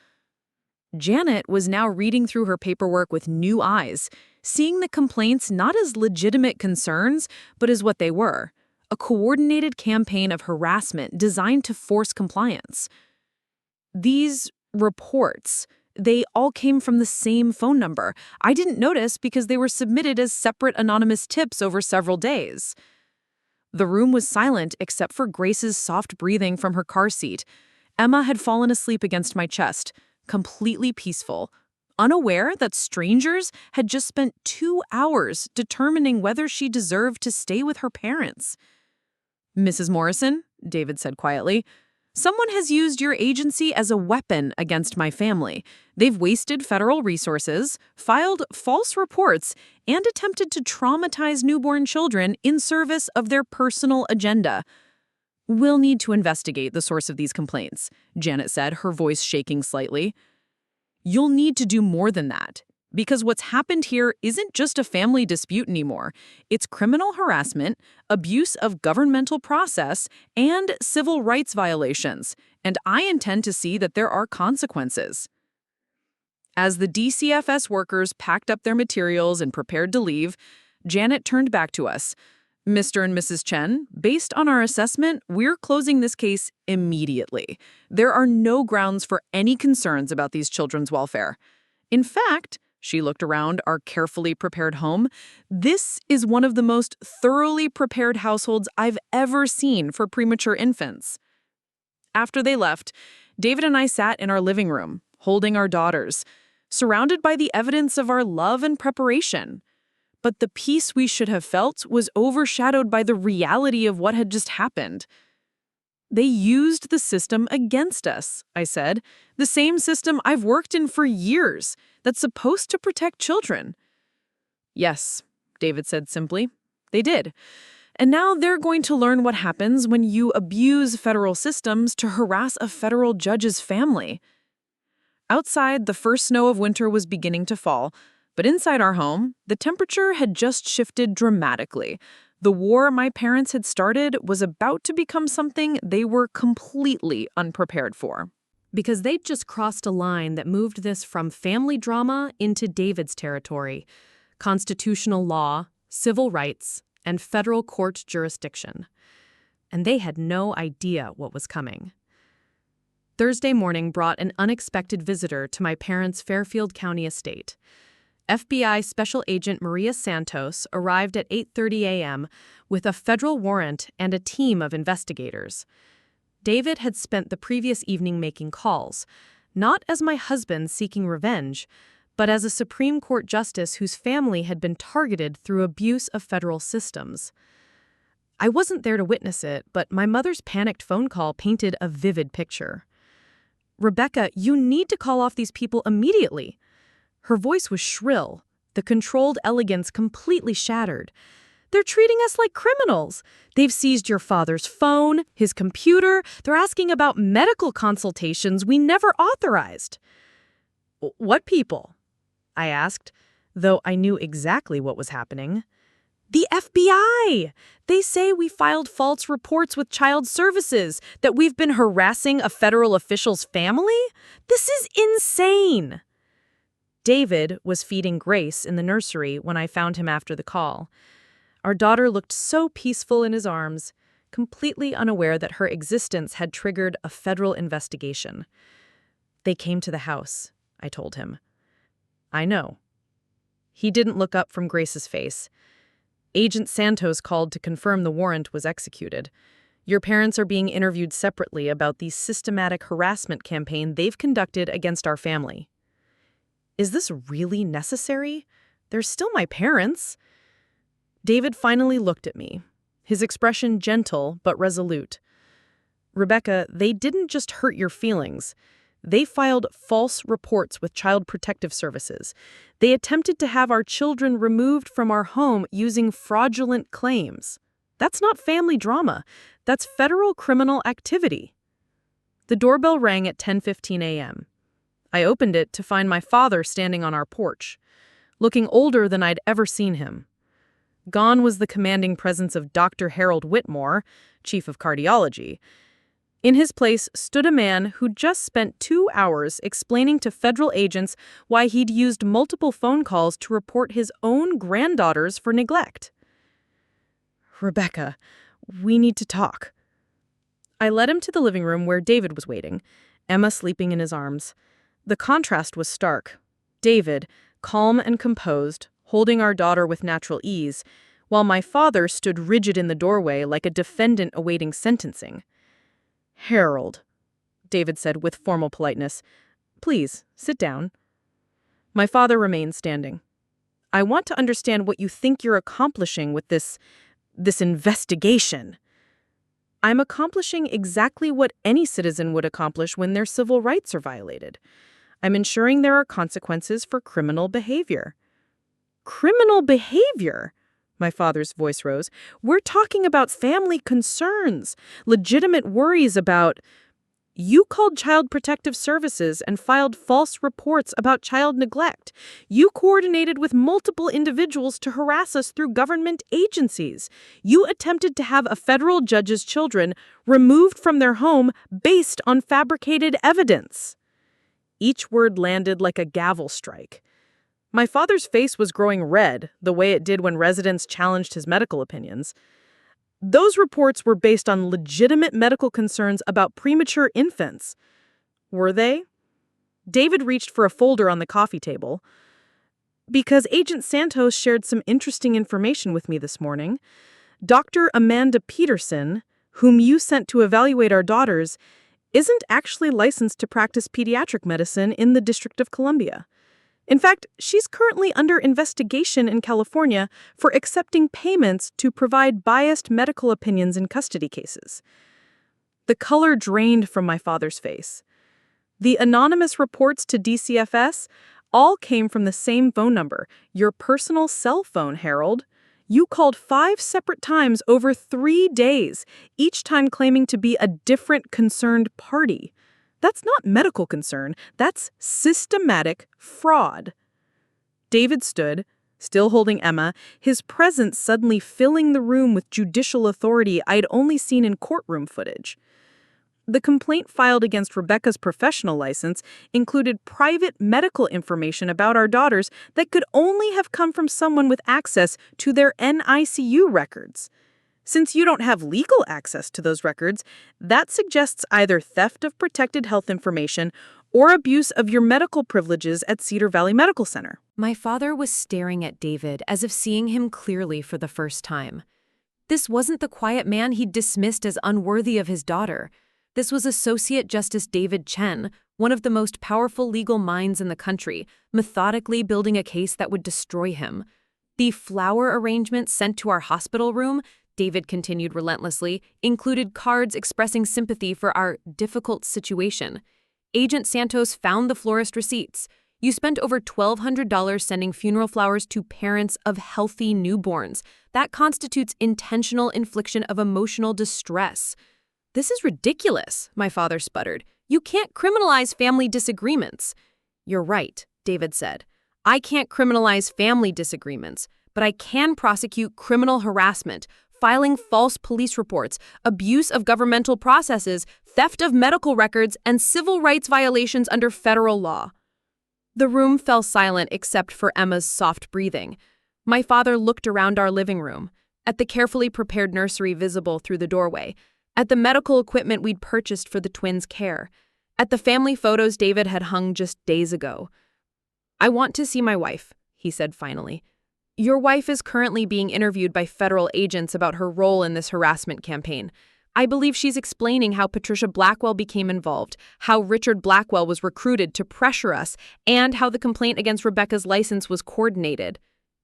Janet was now reading through her paperwork with new eyes, seeing the complaints not as legitimate concerns, but as what they were, a coordinated campaign of harassment designed to force compliance. These reports, they all came from the same phone number. I didn't notice because they were submitted as separate anonymous tips over several days. The room was silent except for Grace's soft breathing from her car seat. Emma had fallen asleep against my chest, completely peaceful, unaware that strangers had just spent 2 hours determining whether she deserved to stay with her parents. Mrs. Morrison, David said quietly, someone has used your agency as a weapon against my family. They've wasted federal resources, filed false reports, and attempted to traumatize newborn children in service of their personal agenda. We'll need to investigate the source of these complaints, Janet said, her voice shaking slightly. You'll need to do more than that, because what's happened here isn't just a family dispute anymore. It's criminal harassment, abuse of governmental process, and civil rights violations, and I intend to see that there are consequences. As the DCFS workers packed up their materials and prepared to leave, Janet turned back to us. Mr. and Mrs. Chen, based on our assessment, we're closing this case immediately. There are no grounds for any concerns about these children's welfare. In fact, she looked around our carefully prepared home. This is one of the most thoroughly prepared households I've ever seen for premature infants. After they left, David and I sat in our living room, holding our daughters, surrounded by the evidence of our love and preparation. But the peace we should have felt was overshadowed by the reality of what had just happened. They used the system against us, I said. The same system I've worked in for years, that's supposed to protect children. Yes, David said simply. They did. And now they're going to learn what happens when you abuse federal systems to harass a federal judge's family. Outside, the first snow of winter was beginning to fall, but inside our home, the temperature had just shifted dramatically. The war my parents had started was about to become something they were completely unprepared for. Because they'd just crossed a line that moved this from family drama into David's territory: constitutional law, civil rights, and federal court jurisdiction. And they had no idea what was coming. Thursday morning brought an unexpected visitor to my parents' Fairfield County estate. FBI Special Agent Maria Santos arrived at 8:30 a.m. with a federal warrant and a team of investigators. David had spent the previous evening making calls, not as my husband seeking revenge, but as a Supreme Court justice whose family had been targeted through abuse of federal systems. I wasn't there to witness it, but my mother's panicked phone call painted a vivid picture. "Rebecca, you need to call off these people immediately." Her voice was shrill, the controlled elegance completely shattered. "They're treating us like criminals. They've seized your father's phone, his computer. They're asking about medical consultations we never authorized." "What people?" I asked, though I knew exactly what was happening. "The FBI! They say we filed false reports with Child Services, that we've been harassing a federal official's family? This is insane!" David was feeding Grace in the nursery when I found him after the call. Our daughter looked so peaceful in his arms, completely unaware that her existence had triggered a federal investigation. "They came to the house," I told him. "I know." He didn't look up from Grace's face. "Agent Santos called to confirm the warrant was executed. Your parents are being interviewed separately about the systematic harassment campaign they've conducted against our family." Is this really necessary? They're still my parents. David finally looked at me, his expression gentle but resolute. "Rebecca, they didn't just hurt your feelings. They filed false reports with Child Protective Services. They attempted to have our children removed from our home using fraudulent claims. That's not family drama. That's federal criminal activity." The doorbell rang at 10:15 a.m. I opened it to find my father standing on our porch, looking older than I'd ever seen him. Gone was the commanding presence of Dr. Harold Whitmore, chief of cardiology. In his place stood a man who'd just spent 2 hours explaining to federal agents why he'd used multiple phone calls to report his own granddaughters for neglect. "Rebecca, we need to talk." I led him to the living room where David was waiting, Emma sleeping in his arms. The contrast was stark. David, calm and composed, holding our daughter with natural ease, while my father stood rigid in the doorway like a defendant awaiting sentencing. "Harold," David said with formal politeness, "please, sit down." My father remained standing. "I want to understand what you think you're accomplishing with this investigation." "I'm accomplishing exactly what any citizen would accomplish when their civil rights are violated. I'm ensuring there are consequences for criminal behavior." "Criminal behavior?" My father's voice rose. "We're talking about family concerns, legitimate worries about—" "You called Child Protective Services and filed false reports about child neglect. You coordinated with multiple individuals to harass us through government agencies. You attempted to have a federal judge's children removed from their home based on fabricated evidence." Each word landed like a gavel strike. My father's face was growing red, the way it did when residents challenged his medical opinions. "Those reports were based on legitimate medical concerns about premature infants." "Were they?" David reached for a folder on the coffee table. "Because Agent Santos shared some interesting information with me this morning. Dr. Amanda Peterson, whom you sent to evaluate our daughters, isn't actually licensed to practice pediatric medicine in the District of Columbia. In fact, she's currently under investigation in California for accepting payments to provide biased medical opinions in custody cases." The color drained from my father's face. "The anonymous reports to DCFS all came from the same phone number, your personal cell phone, Harold. You called 5 separate times over 3 days, each time claiming to be a different concerned party. That's not medical concern, that's systematic fraud. David stood, still holding Emma, his presence suddenly filling the room with judicial authority I'd only seen in courtroom footage. The complaint filed against Rebecca's professional license included private medical information about our daughters that could only have come from someone with access to their NICU records. Since you don't have legal access to those records, that suggests either theft of protected health information or abuse of your medical privileges at Cedar Valley Medical Center. My father was staring at David as if seeing him clearly for the first time. This wasn't the quiet man he'd dismissed as unworthy of his daughter. This was Associate Justice David Chen, one of the most powerful legal minds in the country, methodically building a case that would destroy him. The flower arrangement sent to our hospital room, David continued relentlessly, included cards expressing sympathy for our difficult situation. Agent Santos found the florist receipts. You spent over $1,200 sending funeral flowers to parents of healthy newborns. That constitutes intentional infliction of emotional distress. This is ridiculous, my father sputtered. You can't criminalize family disagreements. You're right, David said. I can't criminalize family disagreements, but I can prosecute criminal harassment, filing false police reports, abuse of governmental processes, theft of medical records, and civil rights violations under federal law. The room fell silent except for Emma's soft breathing. My father looked around our living room, at the carefully prepared nursery visible through the doorway, at the medical equipment we'd purchased for the twins' care, at the family photos David had hung just days ago. I want to see my wife, he said finally. Your wife is currently being interviewed by federal agents about her role in this harassment campaign. I believe she's explaining how Patricia Blackwell became involved, how Richard Blackwell was recruited to pressure us, and how the complaint against Rebecca's license was coordinated.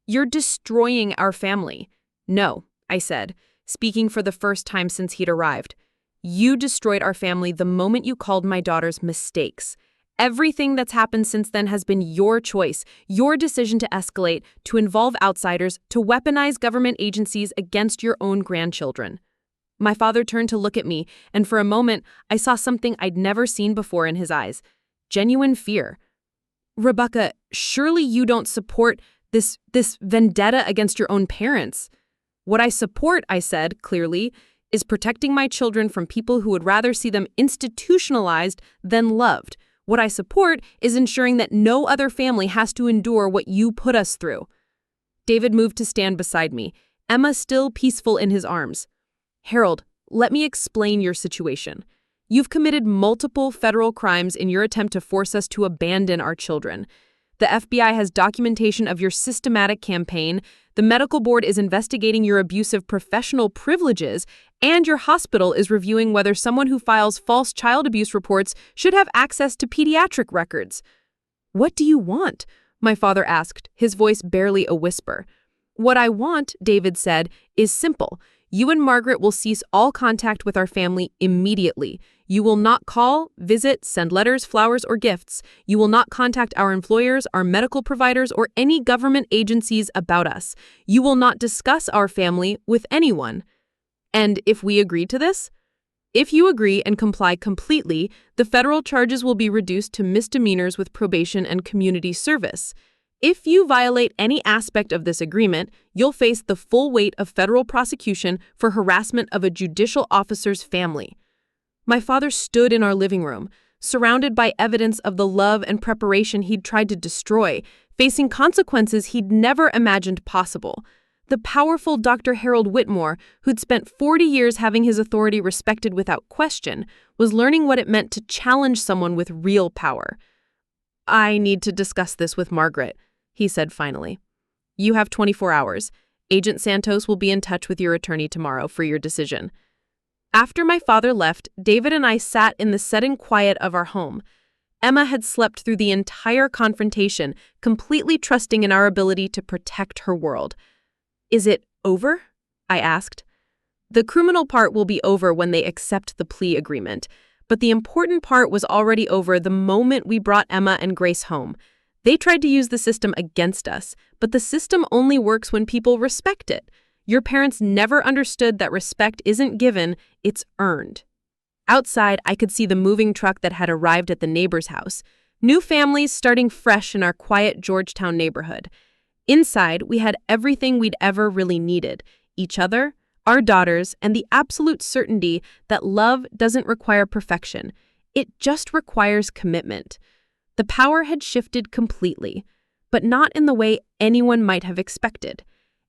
You're destroying our family. No, I said, speaking for the first time since he'd arrived. You destroyed our family the moment you called my daughters mistakes. Everything that's happened since then has been your choice, your decision to escalate, to involve outsiders, to weaponize government agencies against your own grandchildren. My father turned to look at me, and for a moment, I saw something I'd never seen before in his eyes. Genuine fear. Rebecca, surely you don't support this vendetta against your own parents. What I support, I said, clearly, is protecting my children from people who would rather see them institutionalized than loved. What I support is ensuring that no other family has to endure what you put us through. David moved to stand beside me, Emma still peaceful in his arms. Harold, let me explain your situation. You've committed multiple federal crimes in your attempt to force us to abandon our children. The FBI has documentation of your systematic campaign, the medical board is investigating your abuse of professional privileges, and your hospital is reviewing whether someone who files false child abuse reports should have access to pediatric records. What do you want? My father asked, his voice barely a whisper. What I want, David said, is simple. You and Margaret will cease all contact with our family immediately. You will not call, visit, send letters, flowers, or gifts. You will not contact our employers, our medical providers, or any government agencies about us. You will not discuss our family with anyone. And if we agree to this? If you agree and comply completely, the federal charges will be reduced to misdemeanors with probation and community service. If you violate any aspect of this agreement, you'll face the full weight of federal prosecution for harassment of a judicial officer's family. My father stood in our living room, surrounded by evidence of the love and preparation he'd tried to destroy, facing consequences he'd never imagined possible. The powerful Dr. Harold Whitmore, who'd spent 40 years having his authority respected without question, was learning what it meant to challenge someone with real power. I need to discuss this with Margaret, he said finally. You have 24 hours. Agent Santos will be in touch with your attorney tomorrow for your decision. After my father left, David and I sat in the sudden quiet of our home. Emma had slept through the entire confrontation, completely trusting in our ability to protect her world. Is it over? I asked. The criminal part will be over when they accept the plea agreement, but the important part was already over the moment we brought Emma and Grace home. They tried to use the system against us, but the system only works when people respect it. Your parents never understood that respect isn't given, it's earned. Outside, I could see the moving truck that had arrived at the neighbor's house. New families starting fresh in our quiet Georgetown neighborhood. Inside, we had everything we'd ever really needed: each other, our daughters, and the absolute certainty that love doesn't require perfection. It just requires commitment. The power had shifted completely, but not in the way anyone might have expected.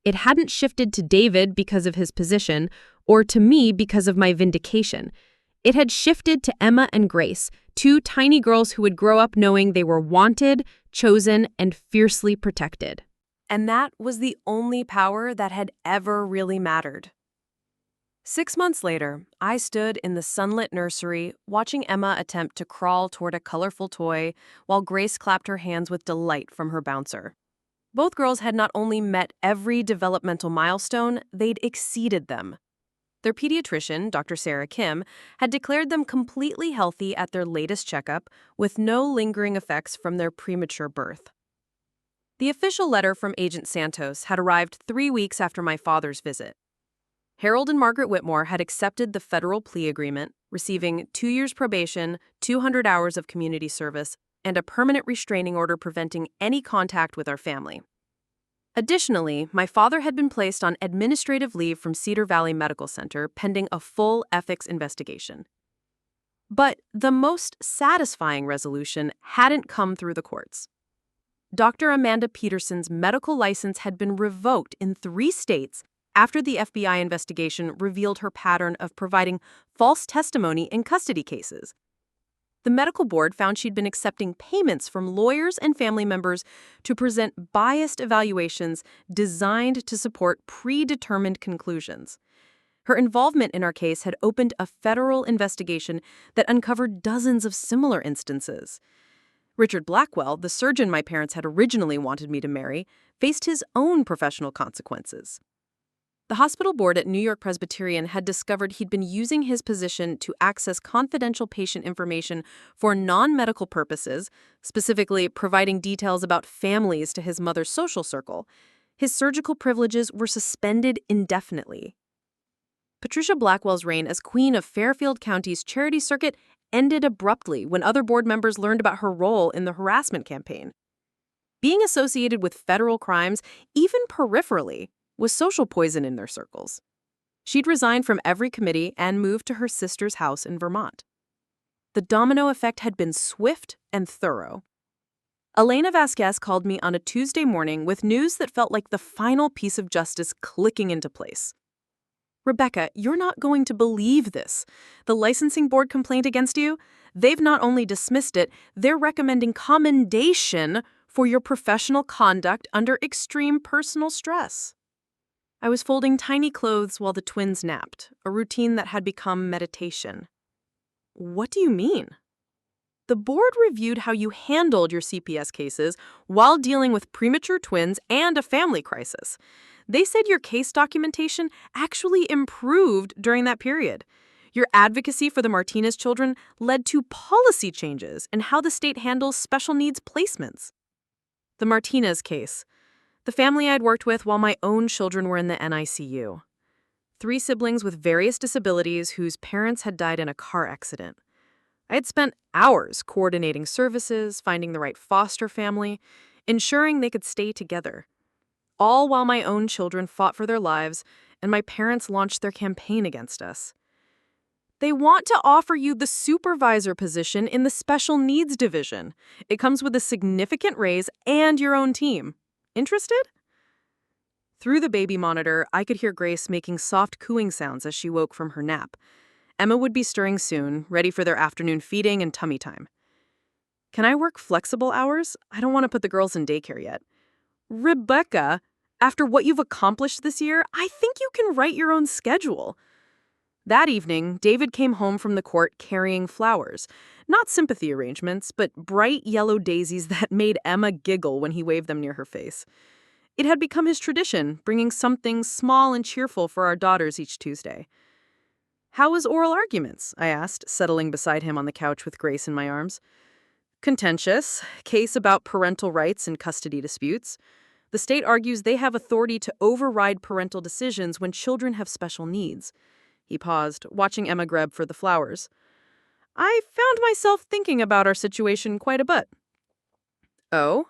It hadn't shifted to David because of his position, or to me because of my vindication. It had shifted to Emma and Grace, two tiny girls who would grow up knowing they were wanted, chosen, and fiercely protected. And that was the only power that had ever really mattered. 6 months later, I stood in the sunlit nursery watching Emma attempt to crawl toward a colorful toy while Grace clapped her hands with delight from her bouncer. Both girls had not only met every developmental milestone, they'd exceeded them. Their pediatrician, Dr. Sarah Kim, had declared them completely healthy at their latest checkup, with no lingering effects from their premature birth. The official letter from Agent Santos had arrived 3 weeks after my father's visit. Harold and Margaret Whitmore had accepted the federal plea agreement, receiving 2 years probation, 200 hours of community service, and a permanent restraining order preventing any contact with our family. Additionally, my father had been placed on administrative leave from Cedar Valley Medical Center pending a full ethics investigation. But the most satisfying resolution hadn't come through the courts. Dr. Amanda Peterson's medical license had been revoked in 3 states after the FBI investigation revealed her pattern of providing false testimony in custody cases. The medical board found she'd been accepting payments from lawyers and family members to present biased evaluations designed to support predetermined conclusions. Her involvement in our case had opened a federal investigation that uncovered dozens of similar instances. Richard Blackwell, the surgeon my parents had originally wanted me to marry, faced his own professional consequences. The hospital board at New York Presbyterian had discovered he'd been using his position to access confidential patient information for non-medical purposes, specifically providing details about families to his mother's social circle. His surgical privileges were suspended indefinitely. Patricia Blackwell's reign as Queen of Fairfield County's Charity Circuit ended abruptly when other board members learned about her role in the harassment campaign. Being associated with federal crimes, even peripherally, was social poison in their circles. She'd resigned from every committee and moved to her sister's house in Vermont. The domino effect had been swift and thorough. Elena Vasquez called me on a Tuesday morning with news that felt like the final piece of justice clicking into place. "Rebecca, you're not going to believe this. The licensing board complaint against you, they've not only dismissed it, they're recommending commendation for your professional conduct under extreme personal stress." I was folding tiny clothes while the twins napped, a routine that had become meditation. "What do you mean?" "The board reviewed how you handled your CPS cases while dealing with premature twins and a family crisis. They said your case documentation actually improved during that period. Your advocacy for the Martinez children led to policy changes in how the state handles special needs placements." The Martinez case. The family I'd worked with while my own children were in the NICU. 3 siblings with various disabilities whose parents had died in a car accident. I had spent hours coordinating services, finding the right foster family, ensuring they could stay together. All while my own children fought for their lives and my parents launched their campaign against us. "They want to offer you the supervisor position in the special needs division. It comes with a significant raise and your own team. Interested?" Through the baby monitor, I could hear Grace making soft cooing sounds as she woke from her nap. Emma would be stirring soon, ready for their afternoon feeding and tummy time. "Can I work flexible hours? I don't want to put the girls in daycare yet." "Rebecca, after what you've accomplished this year, I think you can write your own schedule." That evening, David came home from the court carrying flowers. Not sympathy arrangements, but bright yellow daisies that made Emma giggle when he waved them near her face. It had become his tradition, bringing something small and cheerful for our daughters each Tuesday. "How was oral arguments?" I asked, settling beside him on the couch with Grace in my arms. Contentious. Case about parental rights and custody disputes. The state argues they have authority to override parental decisions when children have special needs. He paused, watching Emma grab for the flowers. I found myself thinking about our situation quite a bit. Oh?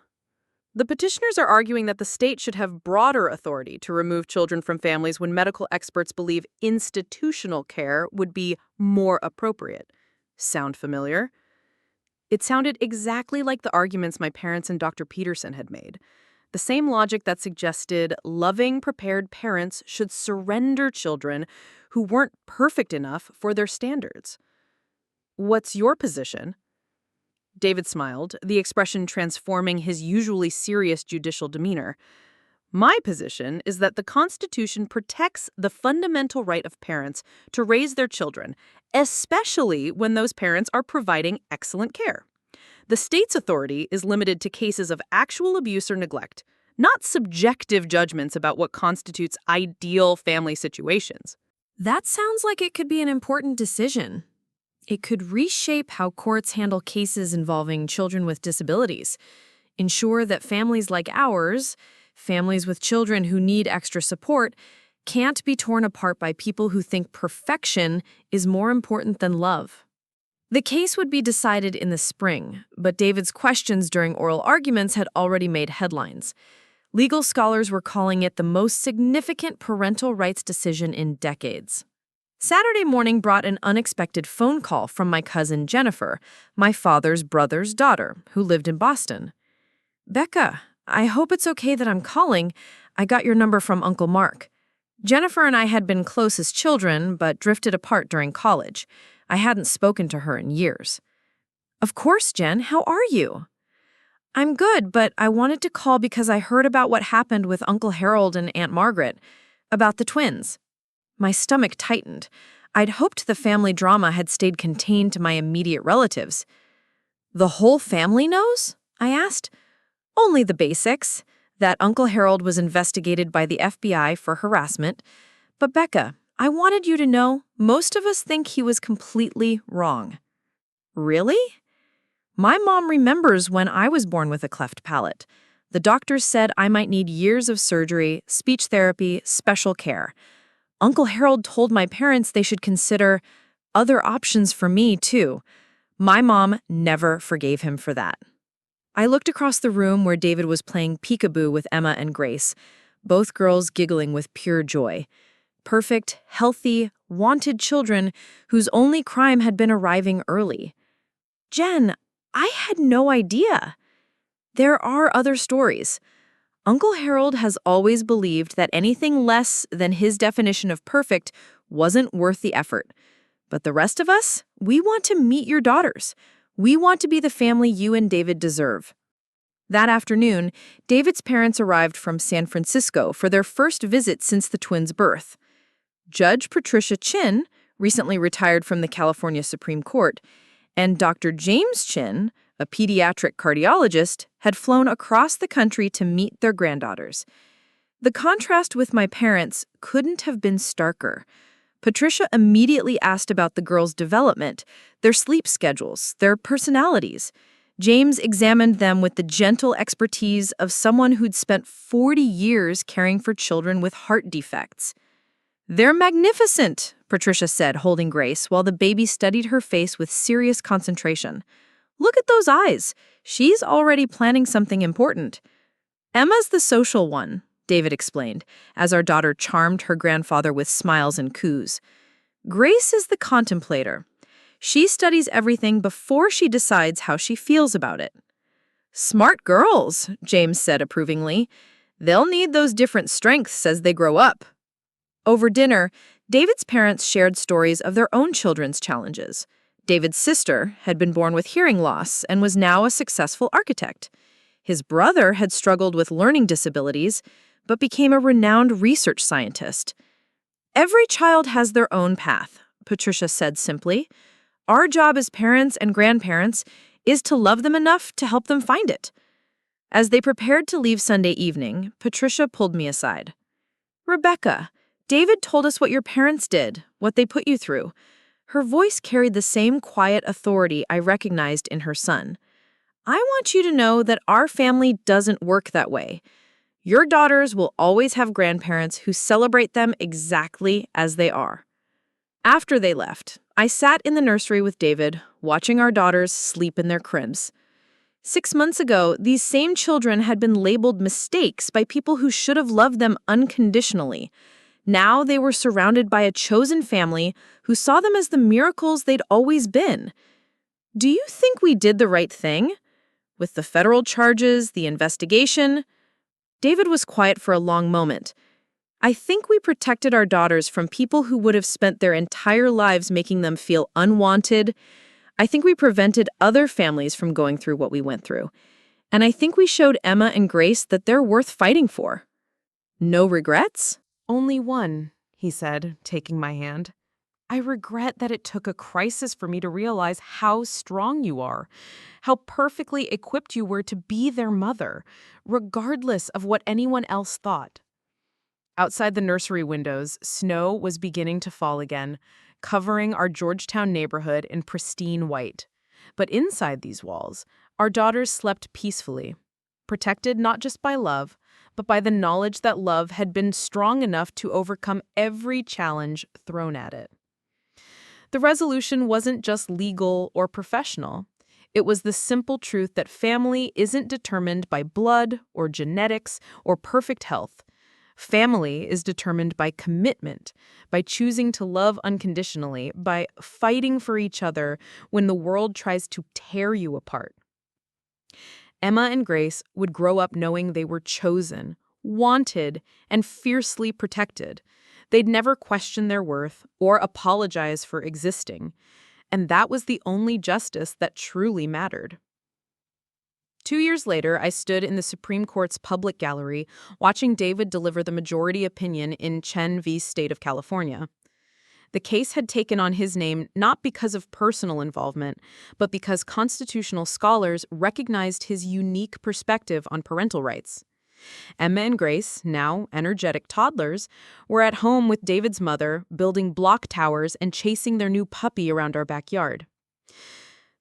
The petitioners are arguing that the state should have broader authority to remove children from families when medical experts believe institutional care would be more appropriate. Sound familiar? It sounded exactly like the arguments my parents and Dr. Peterson had made. The same logic that suggested loving, prepared parents should surrender children who weren't perfect enough for their standards. What's your position? David smiled, the expression transforming his usually serious judicial demeanor. My position is that the Constitution protects the fundamental right of parents to raise their children, especially when those parents are providing excellent care. The state's authority is limited to cases of actual abuse or neglect, not subjective judgments about what constitutes ideal family situations. That sounds like it could be an important decision. It could reshape how courts handle cases involving children with disabilities, ensure that families like ours, families with children who need extra support, can't be torn apart by people who think perfection is more important than love. The case would be decided in the spring, but David's questions during oral arguments had already made headlines. Legal scholars were calling it the most significant parental rights decision in decades. Saturday morning brought an unexpected phone call from my cousin Jennifer, my father's brother's daughter, who lived in Boston. Becca, I hope it's okay that I'm calling. I got your number from Uncle Mark. Jennifer and I had been close as children, but drifted apart during college. I hadn't spoken to her in years. Of course, Jen, how are you? I'm good, but I wanted to call because I heard about what happened with Uncle Harold and Aunt Margaret, about the twins. My stomach tightened. I'd hoped the family drama had stayed contained to my immediate relatives. The whole family knows? I asked. Only the basics. That Uncle Harold was investigated by the FBI for harassment. But Becca, I wanted you to know, most of us think he was completely wrong. Really? My mom remembers when I was born with a cleft palate. The doctors said I might need years of surgery, speech therapy, special care. Uncle Harold told my parents they should consider other options for me, too. My mom never forgave him for that. I looked across the room where David was playing peekaboo with Emma and Grace, both girls giggling with pure joy. Perfect, healthy, wanted children whose only crime had been arriving early. Jen, I had no idea. There are other stories. Uncle Harold has always believed that anything less than his definition of perfect wasn't worth the effort. But the rest of us, we want to meet your daughters. We want to be the family you and David deserve. That afternoon, David's parents arrived from San Francisco for their first visit since the twins' birth. Judge Patricia Chin, recently retired from the California Supreme Court, and Dr. James Chin, a pediatric cardiologist, had flown across the country to meet their granddaughters. The contrast with my parents couldn't have been starker. Patricia immediately asked about the girls' development, their sleep schedules, their personalities. James examined them with the gentle expertise of someone who'd spent 40 years caring for children with heart defects. "They're magnificent," Patricia said, holding Grace, while the baby studied her face with serious concentration. "Look at those eyes. She's already planning something important." "Emma's the social one," David explained, as our daughter charmed her grandfather with smiles and coos. "Grace is the contemplator. She studies everything before she decides how she feels about it." "Smart girls," James said approvingly. "They'll need those different strengths as they grow up." Over dinner, David's parents shared stories of their own children's challenges. David's sister had been born with hearing loss and was now a successful architect. His brother had struggled with learning disabilities, but became a renowned research scientist. "Every child has their own path," Patricia said simply. "Our job as parents and grandparents is to love them enough to help them find it." As they prepared to leave Sunday evening, Patricia pulled me aside. "Rebecca, David told us what your parents did, what they put you through." Her voice carried the same quiet authority I recognized in her son. I want you to know that our family doesn't work that way. Your daughters will always have grandparents who celebrate them exactly as they are. After they left, I sat in the nursery with David, watching our daughters sleep in their cribs. 6 months ago, these same children had been labeled mistakes by people who should have loved them unconditionally. Now they were surrounded by a chosen family who saw them as the miracles they'd always been. Do you think we did the right thing? With the federal charges, the investigation? David was quiet for a long moment. I think we protected our daughters from people who would have spent their entire lives making them feel unwanted. I think we prevented other families from going through what we went through. And I think we showed Emma and Grace that they're worth fighting for. No regrets? Only one, he said, taking my hand. I regret that it took a crisis for me to realize how strong you are, how perfectly equipped you were to be their mother, regardless of what anyone else thought. Outside the nursery windows, snow was beginning to fall again, covering our Georgetown neighborhood in pristine white. But inside these walls, our daughters slept peacefully, protected not just by love, but by the knowledge that love had been strong enough to overcome every challenge thrown at it. The resolution wasn't just legal or professional. It was the simple truth that family isn't determined by blood or genetics or perfect health. Family is determined by commitment, by choosing to love unconditionally, by fighting for each other when the world tries to tear you apart. Emma and Grace would grow up knowing they were chosen, wanted, and fiercely protected. They'd never question their worth or apologize for existing, and that was the only justice that truly mattered. 2 years later, I stood in the Supreme Court's public gallery watching David deliver the majority opinion in Chen v. State of California. The case had taken on his name not because of personal involvement, but because constitutional scholars recognized his unique perspective on parental rights. Emma and Grace, now energetic toddlers, were at home with David's mother, building block towers and chasing their new puppy around our backyard.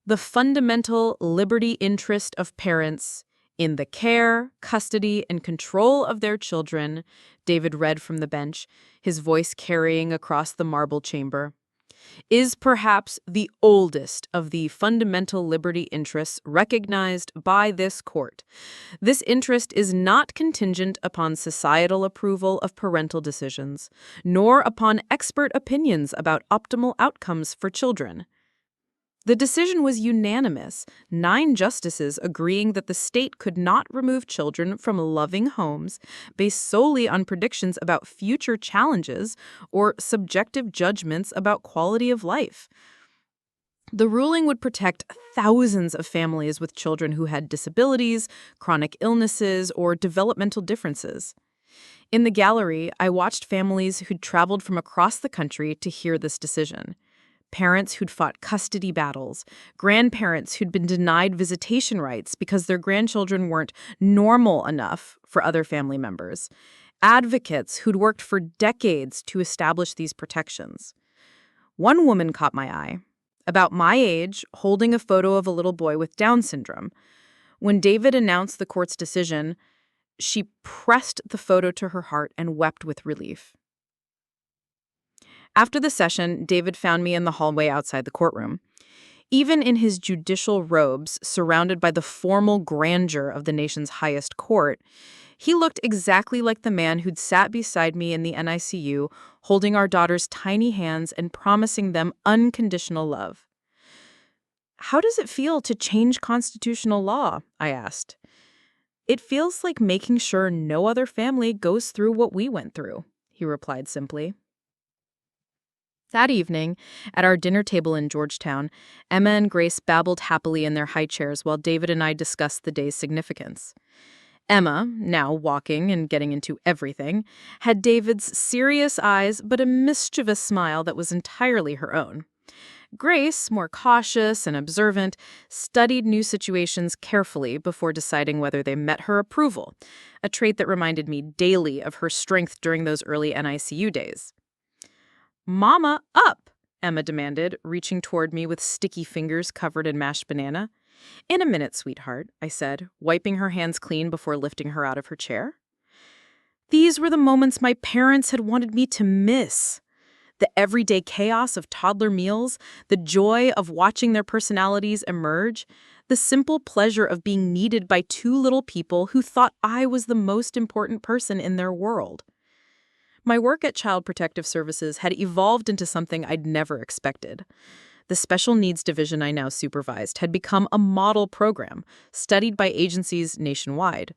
The fundamental liberty interest of parents in the care, custody, and control of their children, David read from the bench, his voice carrying across the marble chamber, is perhaps the oldest of the fundamental liberty interests recognized by this court. This interest is not contingent upon societal approval of parental decisions, nor upon expert opinions about optimal outcomes for children. The decision was unanimous, 9 justices agreeing that the state could not remove children from loving homes based solely on predictions about future challenges or subjective judgments about quality of life. The ruling would protect thousands of families with children who had disabilities, chronic illnesses, or developmental differences. In the gallery, I watched families who'd traveled from across the country to hear this decision. Parents who'd fought custody battles, grandparents who'd been denied visitation rights because their grandchildren weren't normal enough for other family members, advocates who'd worked for decades to establish these protections. One woman caught my eye, about my age, holding a photo of a little boy with Down syndrome. When David announced the court's decision, she pressed the photo to her heart and wept with relief. After the session, David found me in the hallway outside the courtroom. Even in his judicial robes, surrounded by the formal grandeur of the nation's highest court, he looked exactly like the man who'd sat beside me in the NICU, holding our daughter's tiny hands and promising them unconditional love. "How does it feel to change constitutional law?" I asked. "It feels like making sure no other family goes through what we went through," he replied simply. That evening, at our dinner table in Georgetown, Emma and Grace babbled happily in their high chairs while David and I discussed the day's significance. Emma, now walking and getting into everything, had David's serious eyes but a mischievous smile that was entirely her own. Grace, more cautious and observant, studied new situations carefully before deciding whether they met her approval, a trait that reminded me daily of her strength during those early NICU days. "Mama, up!" Emma demanded, reaching toward me with sticky fingers covered in mashed banana. In a minute, sweetheart, I said, wiping her hands clean before lifting her out of her chair. These were the moments my parents had wanted me to miss. The everyday chaos of toddler meals, the joy of watching their personalities emerge, the simple pleasure of being needed by two little people who thought I was the most important person in their world. My work at Child Protective Services had evolved into something I'd never expected. The special needs division I now supervised had become a model program, studied by agencies nationwide.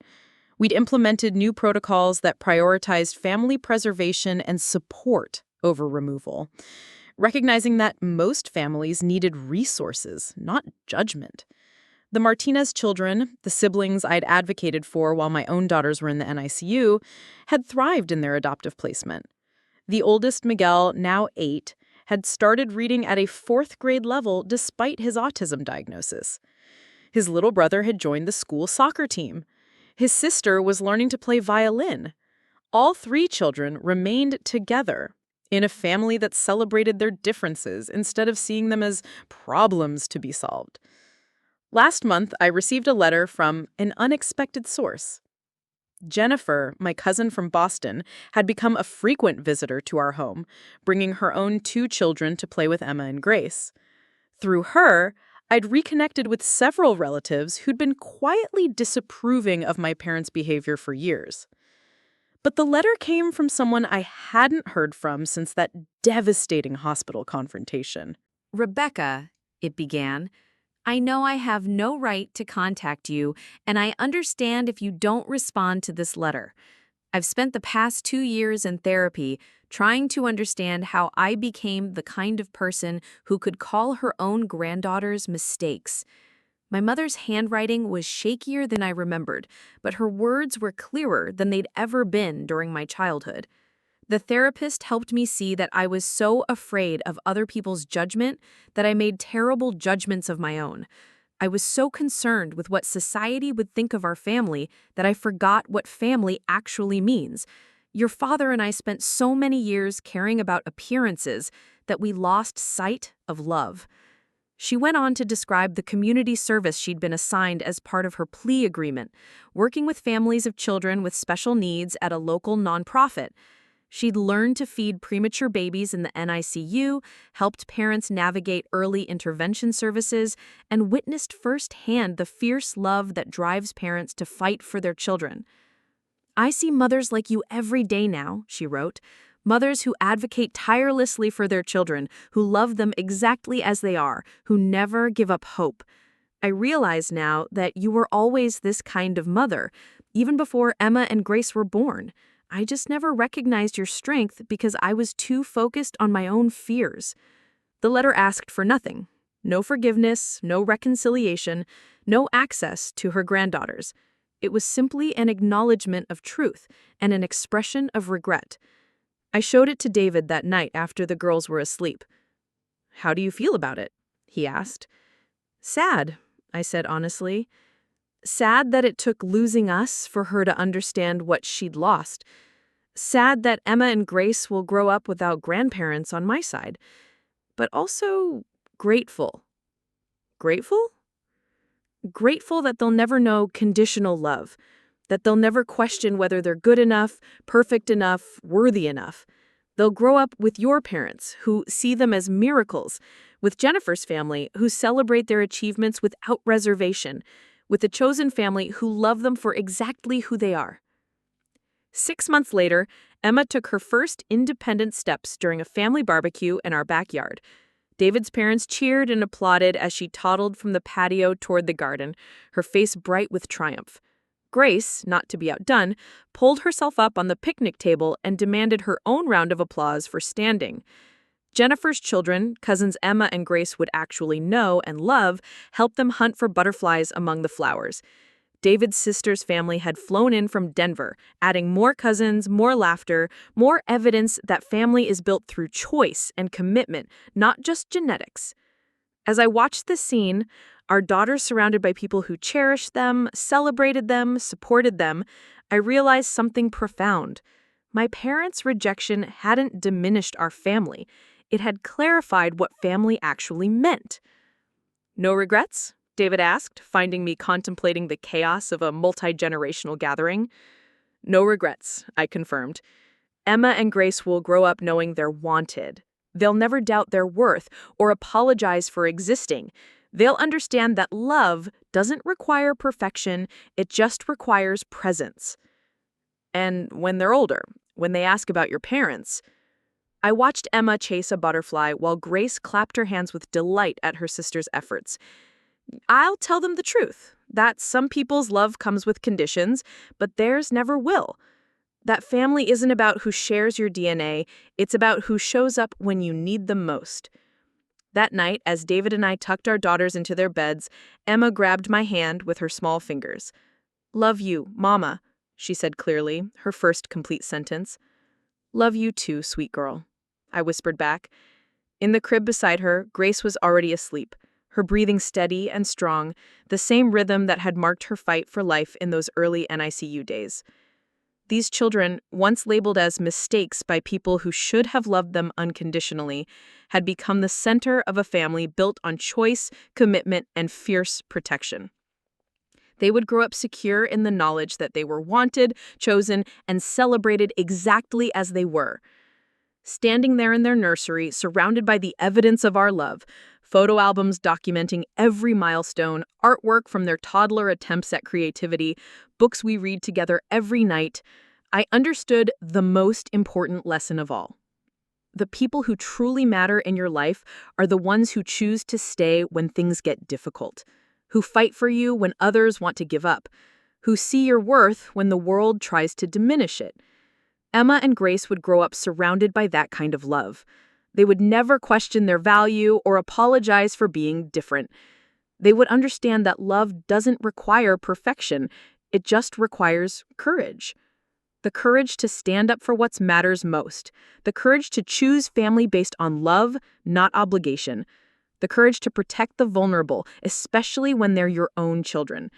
We'd implemented new protocols that prioritized family preservation and support over removal, recognizing that most families needed resources, not judgment. The Martinez children, the siblings I'd advocated for while my own daughters were in the NICU, had thrived in their adoptive placement. The oldest, Miguel, now 8, had started reading at a 4th grade level despite his autism diagnosis. His little brother had joined the school soccer team. His sister was learning to play violin. All 3 children remained together in a family that celebrated their differences instead of seeing them as problems to be solved. Last month, I received a letter from an unexpected source. Jennifer, my cousin from Boston, had become a frequent visitor to our home, bringing her own 2 children to play with Emma and Grace. Through her, I'd reconnected with several relatives who'd been quietly disapproving of my parents' behavior for years. But the letter came from someone I hadn't heard from since that devastating hospital confrontation. Rebecca, it began, I know I have no right to contact you, and I understand if you don't respond to this letter. I've spent the past 2 years in therapy trying to understand how I became the kind of person who could call her own granddaughters mistakes. My mother's handwriting was shakier than I remembered, but her words were clearer than they'd ever been during my childhood. The therapist helped me see that I was so afraid of other people's judgment that I made terrible judgments of my own. I was so concerned with what society would think of our family that I forgot what family actually means. Your father and I spent so many years caring about appearances that we lost sight of love. She went on to describe the community service she'd been assigned as part of her plea agreement, working with families of children with special needs at a local nonprofit. She'd learned to feed premature babies in the NICU, helped parents navigate early intervention services, and witnessed firsthand the fierce love that drives parents to fight for their children. I see mothers like you every day now, she wrote. Mothers who advocate tirelessly for their children, who love them exactly as they are, who never give up hope. I realize now that you were always this kind of mother, even before Emma and Grace were born. I just never recognized your strength because I was too focused on my own fears. The letter asked for nothing. No forgiveness, no reconciliation, no access to her granddaughters. It was simply an acknowledgement of truth and an expression of regret. I showed it to David that night after the girls were asleep. "How do you feel about it?" he asked. "Sad," I said honestly. Sad that it took losing us for her to understand what she'd lost. Sad that Emma and Grace will grow up without grandparents on my side. But also grateful. Grateful? Grateful that they'll never know conditional love, that they'll never question whether they're good enough, perfect enough, worthy enough. They'll grow up with your parents, who see them as miracles, with Jennifer's family, who celebrate their achievements without reservation, with the chosen family who love them for exactly who they are. 6 months later, Emma took her first independent steps during a family barbecue in our backyard. David's parents cheered and applauded as she toddled from the patio toward the garden, her face bright with triumph. Grace, not to be outdone, pulled herself up on the picnic table and demanded her own round of applause for standing. Jennifer's children, cousins Emma and Grace would actually know and love, helped them hunt for butterflies among the flowers. David's sister's family had flown in from Denver, adding more cousins, more laughter, more evidence that family is built through choice and commitment, not just genetics. As I watched this scene, our daughters surrounded by people who cherished them, celebrated them, supported them, I realized something profound. My parents' rejection hadn't diminished our family. It had clarified what family actually meant. No regrets? David asked, finding me contemplating the chaos of a multi-generational gathering. No regrets, I confirmed. Emma and Grace will grow up knowing they're wanted. They'll never doubt their worth or apologize for existing. They'll understand that love doesn't require perfection, it just requires presence. And when they're older, when they ask about your parents, I watched Emma chase a butterfly while Grace clapped her hands with delight at her sister's efforts. I'll tell them the truth, that some people's love comes with conditions, but theirs never will. That family isn't about who shares your DNA, it's about who shows up when you need them most. That night, as David and I tucked our daughters into their beds, Emma grabbed my hand with her small fingers. "Love you, Mama," she said clearly, her first complete sentence. "Love you too, sweet girl," I whispered back. In the crib beside her, Grace was already asleep, her breathing steady and strong, the same rhythm that had marked her fight for life in those early NICU days. These children, once labeled as mistakes by people who should have loved them unconditionally, had become the center of a family built on choice, commitment, and fierce protection. They would grow up secure in the knowledge that they were wanted, chosen, and celebrated exactly as they were. Standing there in their nursery, surrounded by the evidence of our love, photo albums documenting every milestone, artwork from their toddler attempts at creativity, books we read together every night, I understood the most important lesson of all. The people who truly matter in your life are the ones who choose to stay when things get difficult, who fight for you when others want to give up, who see your worth when the world tries to diminish it. Emma and Grace would grow up surrounded by that kind of love. They would never question their value or apologize for being different. They would understand that love doesn't require perfection, it just requires courage. The courage to stand up for what matters most. The courage to choose family based on love, not obligation. The courage to protect the vulnerable, especially when they're your own children.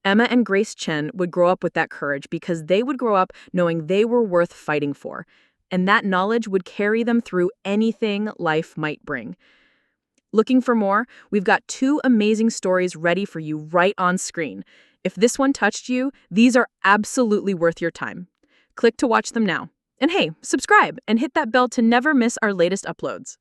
Emma and Grace Chen would grow up with that courage because they would grow up knowing they were worth fighting for, and that knowledge would carry them through anything life might bring. Looking for more? We've got 2 amazing stories ready for you right on screen. If this one touched you, these are absolutely worth your time. Click to watch them now. And hey, subscribe and hit that bell to never miss our latest uploads.